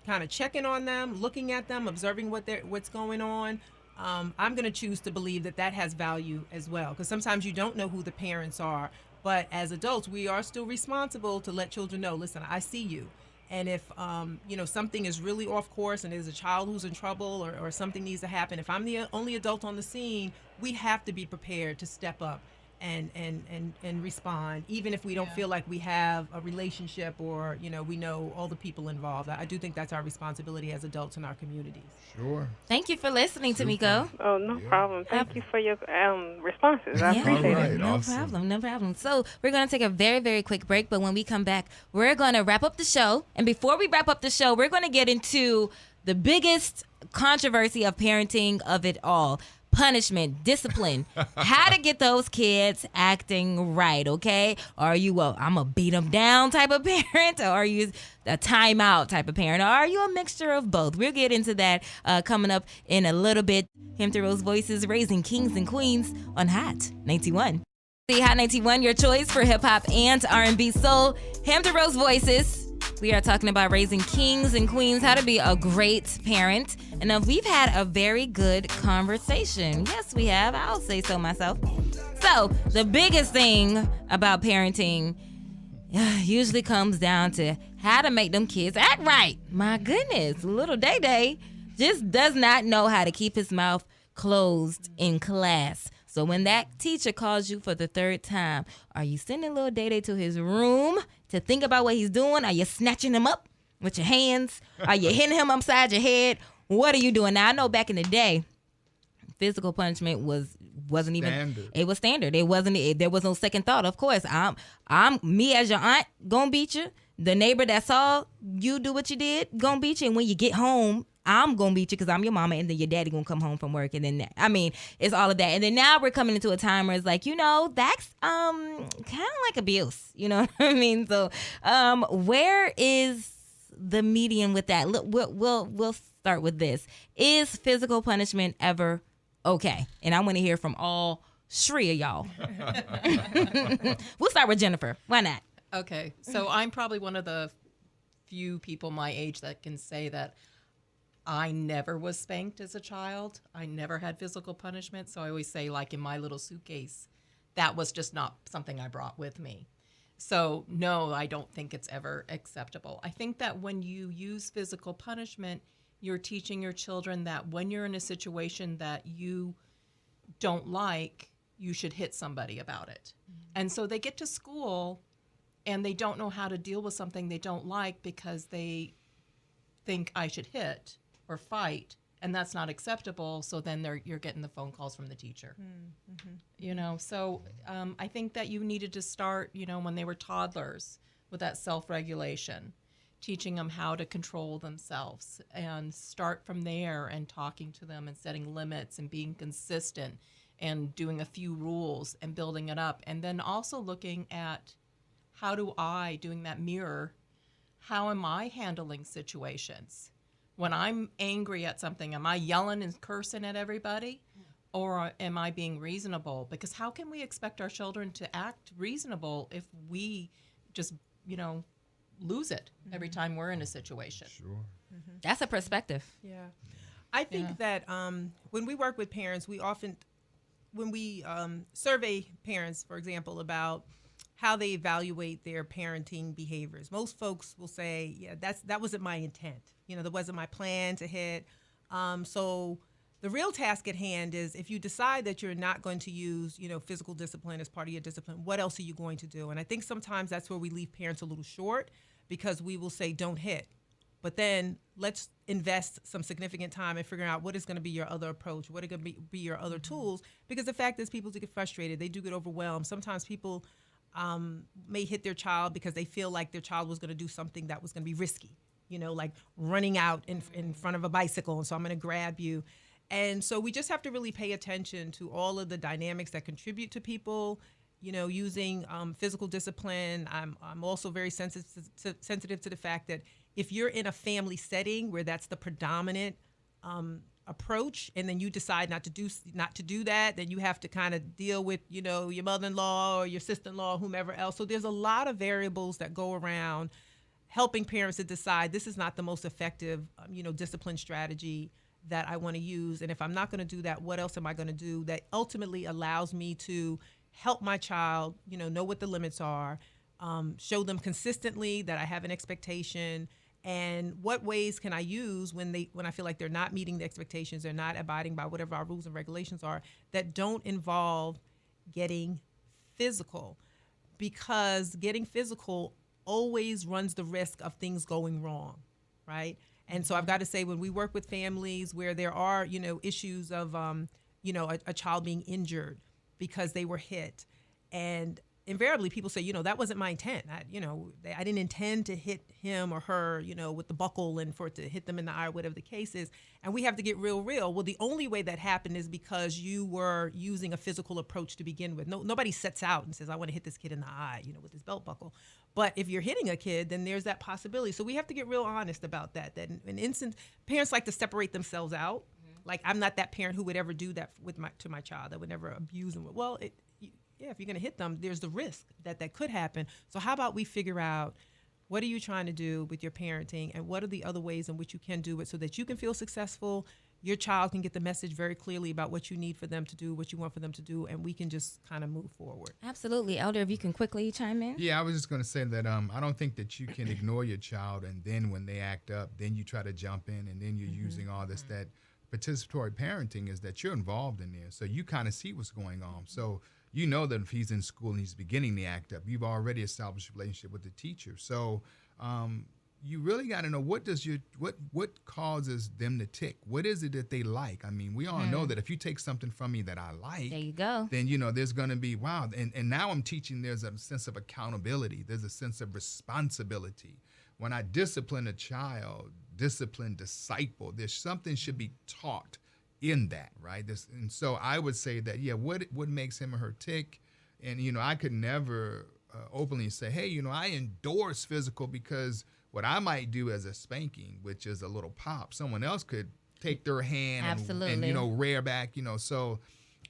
kind of checking on them, looking at them, observing what's going on, I'm going to choose to believe that has value as well. Because sometimes you don't know who the parents are, but as adults, we are still responsible to let children know, listen, I see you. And if something is really off course and there's a child who's in trouble or something needs to happen, if I'm the only adult on the scene, we have to be prepared to step up and respond, even if we don't feel like we have a relationship or we know all the people involved. I do think that's our responsibility as adults in our communities. Sure. Thank you for listening, Tamiko. Oh, no problem. Thank you for your responses. I appreciate it. No problem. So we're going to take a very, very quick break, but when we come back, we're going to wrap up the show. And before we wrap up the show, we're going to get into the biggest controversy of parenting of it all. Punishment, discipline, how to get those kids acting right, okay? Are you I'm a beat them down type of parent, or are you a timeout type of parent, or are you a mixture of both? We'll get into that coming up in a little bit. Hampton Rose Voices, raising kings and queens on Hot 91. See Hot 91, your choice for hip hop and R&B soul. Hampton Rose Voices. We are talking about raising kings and queens, how to be a great parent. And we've had a very good conversation. Yes, we have. I'll say so myself. So the biggest thing about parenting usually comes down to how to make them kids act right. My goodness, little Day-Day just does not know how to keep his mouth closed in class. So when that teacher calls you for the third time, are you sending little Day-Day to his room to think about what he's doing? Are you snatching him up with your hands? Are you hitting him upside your head? What are you doing? Now, I know back in the day, physical punishment wasn't even standard. It was standard. There was no second thought. Of course, I'm me as your aunt gonna beat you. The neighbor that saw you do what you did gonna beat you. And when you get home, I'm gonna beat you because I'm your mama, and then your daddy gonna come home from work, and then it's all of that. And then now we're coming into a time where it's like, that's kind of like abuse. You know what I mean? So where is the median with that? Look, we'll start with this. Is physical punishment ever okay? And I want to hear from all three of y'all. We'll start with Jennifer. Why not? Okay, so I'm probably one of the few people my age that can say that I never was spanked as a child. I never had physical punishment. So I always say, like in my little suitcase, that was just not something I brought with me. So no, I don't think it's ever acceptable. I think that when you use physical punishment, you're teaching your children that when you're in a situation that you don't like, you should hit somebody about it. Mm-hmm. And so they get to school and they don't know how to deal with something they don't like because they think I should hit or fight, and that's not acceptable. So then you're getting the phone calls from the teacher. Mm-hmm. So I think that you needed to start, when they were toddlers with that self-regulation, teaching them how to control themselves, and start from there and talking to them and setting limits and being consistent and doing a few rules and building it up. And then also looking at doing that mirror, how am I handling situations? When I'm angry at something, am I yelling and cursing at everybody? Or am I being reasonable? Because how can we expect our children to act reasonable if we just, lose it every time we're in a situation? Sure. Mm-hmm. That's a perspective. Yeah. I think that when we work with parents, when we survey parents, for example, about how they evaluate their parenting behaviors, most folks will say, yeah, that wasn't my intent. That wasn't my plan to hit. So the real task at hand is, if you decide that you're not going to use, physical discipline as part of your discipline, what else are you going to do? And I think sometimes that's where we leave parents a little short, because we will say, don't hit. But then let's invest some significant time in figuring out what is going to be your other approach, what are going to be your other tools. Because the fact is, people do get frustrated. They do get overwhelmed. Sometimes people may hit their child because they feel like their child was going to do something that was going to be risky, like running out in front of a bicycle, and so I'm going to grab you. And so we just have to really pay attention to all of the dynamics that contribute to people, using physical discipline. I'm also very sensitive to the fact that if you're in a family setting where that's the predominant approach, and then you decide not to do that, then you have to kind of deal with, your mother-in-law or your sister-in-law, or whomever else. So there's a lot of variables that go around helping parents to decide this is not the most effective, discipline strategy that I want to use. And if I'm not going to do that, what else am I going to do that ultimately allows me to help my child, know what the limits are, show them consistently that I have an expectation, and what ways can I use when I feel like they're not meeting the expectations, they're not abiding by whatever our rules and regulations are, that don't involve getting physical, because getting physical always runs the risk of things going wrong, right? And so I've got to say, when we work with families where there are, issues of, a child being injured because they were hit, and invariably people say, that wasn't my intent. I didn't intend to hit him or her, with the buckle and for it to hit them in the eye, whatever the case is. And we have to get real. Well, the only way that happened is because you were using a physical approach to begin with. Nobody sets out and says, I want to hit this kid in the eye, with this belt buckle. But if you're hitting a kid, then there's that possibility. So we have to get real honest about that. That in instance, parents like to separate themselves out. Like, I'm not that parent who would ever do that to my child. I would never abuse them. Well, if you're going to hit them, there's the risk that could happen. So how about we figure out, what are you trying to do with your parenting, and what are the other ways in which you can do it so that you can feel successful, your child can get the message very clearly about what you need for them to do, what you want for them to do, and we can just kind of move forward. Absolutely. Elder, if you can quickly chime in. Yeah, I was just going to say that I don't think that you can ignore your child, and then when they act up, then you try to jump in, and then you're using all this. That participatory parenting is that you're involved in there, so you kind of see what's going on. So you know that if he's in school and he's beginning to act up, you've already established a relationship with the teacher. So you really got to know, what causes them to tick. What is it that they like? I mean, we all know that if you take something from me that I like, there you go. Then there's going to be and now I'm teaching. There's a sense of accountability. There's a sense of responsibility. When I discipline a child, disciple, there's something should be taught in that, right? And so I would say that, what makes him or her tick? And, I could never openly say, hey, I endorse physical, because what I might do as a spanking, which is a little pop, someone else could take their hand and rear back, So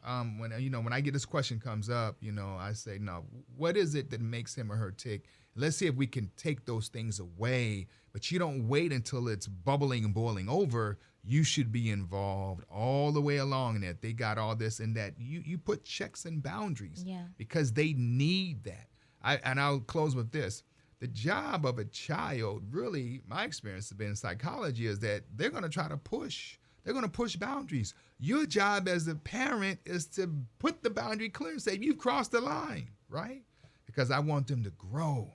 when I get this question comes up, I say, no, what is it that makes him or her tick? Let's see if we can take those things away, but you don't wait until it's bubbling and boiling over. You should be involved all the way along in it. They got all this and that. You put checks and boundaries because they need that. I'll close with this. The job of a child, really, my experience has been in psychology, is that they're going to try to push. They're going to push boundaries. Your job as a parent is to put the boundary clear and say, you've crossed the line, right? Because I want them to grow.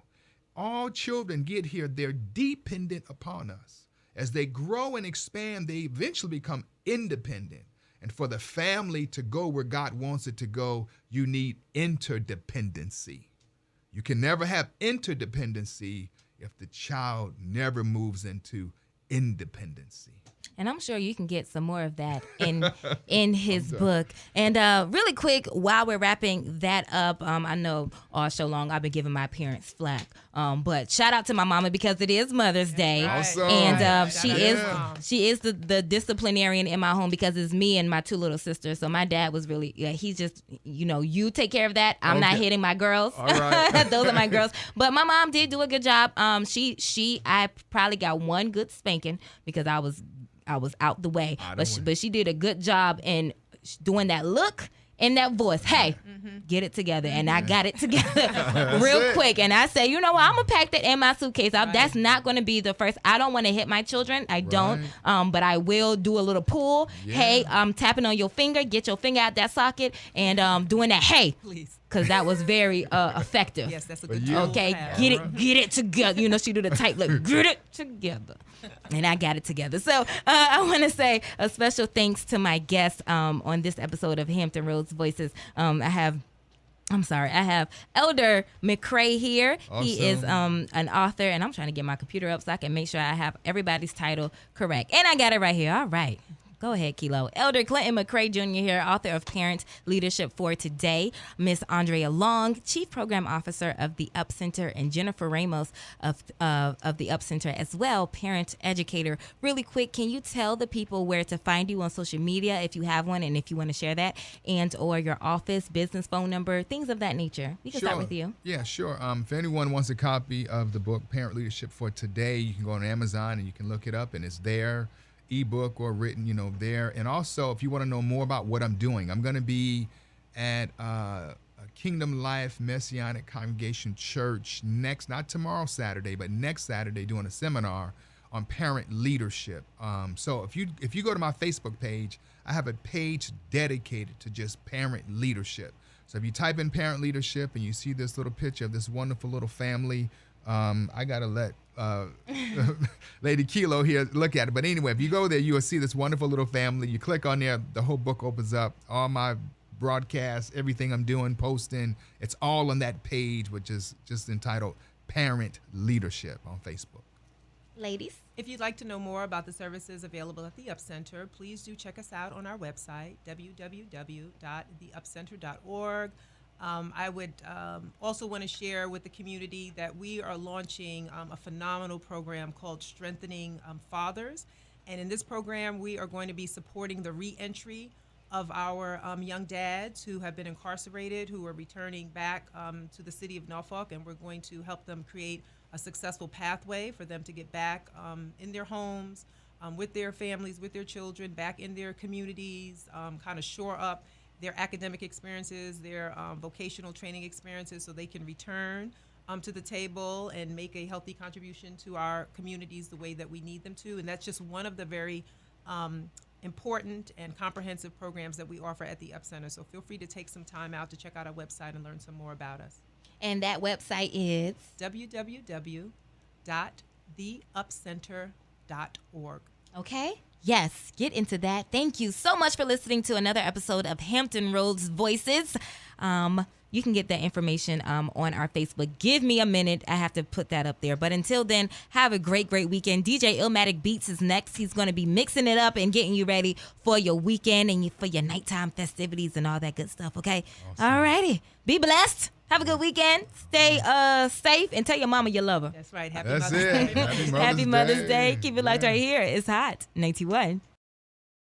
All children get here, they're dependent upon us. As they grow and expand, they eventually become independent. And for the family to go where God wants it to go, you need interdependency. You can never have interdependency if the child never moves into independency. And I'm sure you can get some more of that in his book. And really quick, while we're wrapping that up, I know all show long I've been giving my parents flack. But shout out to my mama, because it is Mother's Day. Awesome. And she is the disciplinarian in my home, because it's me and my two little sisters. So my dad was really, he's just, you take care of that. I'm not hitting my girls. All right. Those are my girls. But my mom did do a good job. I probably got one good spanking because I was out the way, but she did a good job in doing that look and that voice. Hey, get it together. And I got it together real quick. And I say, you know what? I'm going to pack that in my suitcase. That's not going to be the first. I don't want to hit my children. I don't. But I will do a little pull. Yeah. Hey, I'm tapping on your finger. Get your finger out that socket. And doing that. Hey. Please. Because that was very effective. Yes, that's a good tool. Okay, get it together. She do the tight look. Get it together. And I got it together. So I want to say a special thanks to my guests on this episode of Hampton Roads Voices. I have Elder Mcrae here. Awesome. He is an author, and I'm trying to get my computer up so I can make sure I have everybody's title correct. And I got it right here. All right. Go ahead, Khilo. Elder Clinton Mcrae Jr. here, author of Parent Leadership for Today. Miss Andrea Long, Chief Program Officer of the Up Center, and Jennifer Ramos of the Up Center as well, Parent Educator. Really quick, can you tell the people where to find you on social media, if you have one, and if you want to share that, and or your office, business phone number, things of that nature? We can start with you. Yeah, sure. If anyone wants a copy of the book, Parent Leadership for Today, you can go on Amazon and you can look it up, and it's there. Ebook or written, there. And also, if you want to know more about what I'm doing, I'm going to be at Kingdom Life Messianic Congregation Church not tomorrow Saturday, but next Saturday, doing a seminar on parent leadership. So if you go to my Facebook page, I have a page dedicated to just parent leadership. So if you type in parent leadership and you see this little picture of this wonderful little family, I gotta let Lady Khilo here look at it. But anyway, if you go there, you will see this wonderful little family. You click on there, the whole book opens up. All my broadcasts, everything I'm doing, posting, it's all on that page, which is just entitled Parent Leadership on Facebook. Ladies? If you'd like to know more about the services available at the Up Center, please do check us out on our website, www.theupcenter.org. I would also want to share with the community that we are launching a phenomenal program called Strengthening Fathers. And in this program, we are going to be supporting the reentry of our young dads who have been incarcerated, who are returning back to the city of Norfolk, and we're going to help them create a successful pathway for them to get back in their homes, with their families, with their children, back in their communities, kind of shore up their academic experiences, their vocational training experiences, so they can return to the table and make a healthy contribution to our communities the way that we need them to. And that's just one of the very important and comprehensive programs that we offer at the Up Center. So feel free to take some time out to check out our website and learn some more about us. And that website is? www.theupcenter.org. Okay. Yes, get into that. Thank you so much for listening to another episode of Hampton Roads Voices. You can get that information on our Facebook. Give me a minute. I have to put that up there. But until then, have a great, great weekend. DJ Illmatic Beats is next. He's going to be mixing it up and getting you ready for your weekend and for your nighttime festivities and all that good stuff, okay? Awesome. All righty. Be blessed. Have a good weekend. Stay safe and tell your mama you love her. That's right. Happy Mother's Day. Happy Mother's Day. Keep it light right here. It's hot. 91.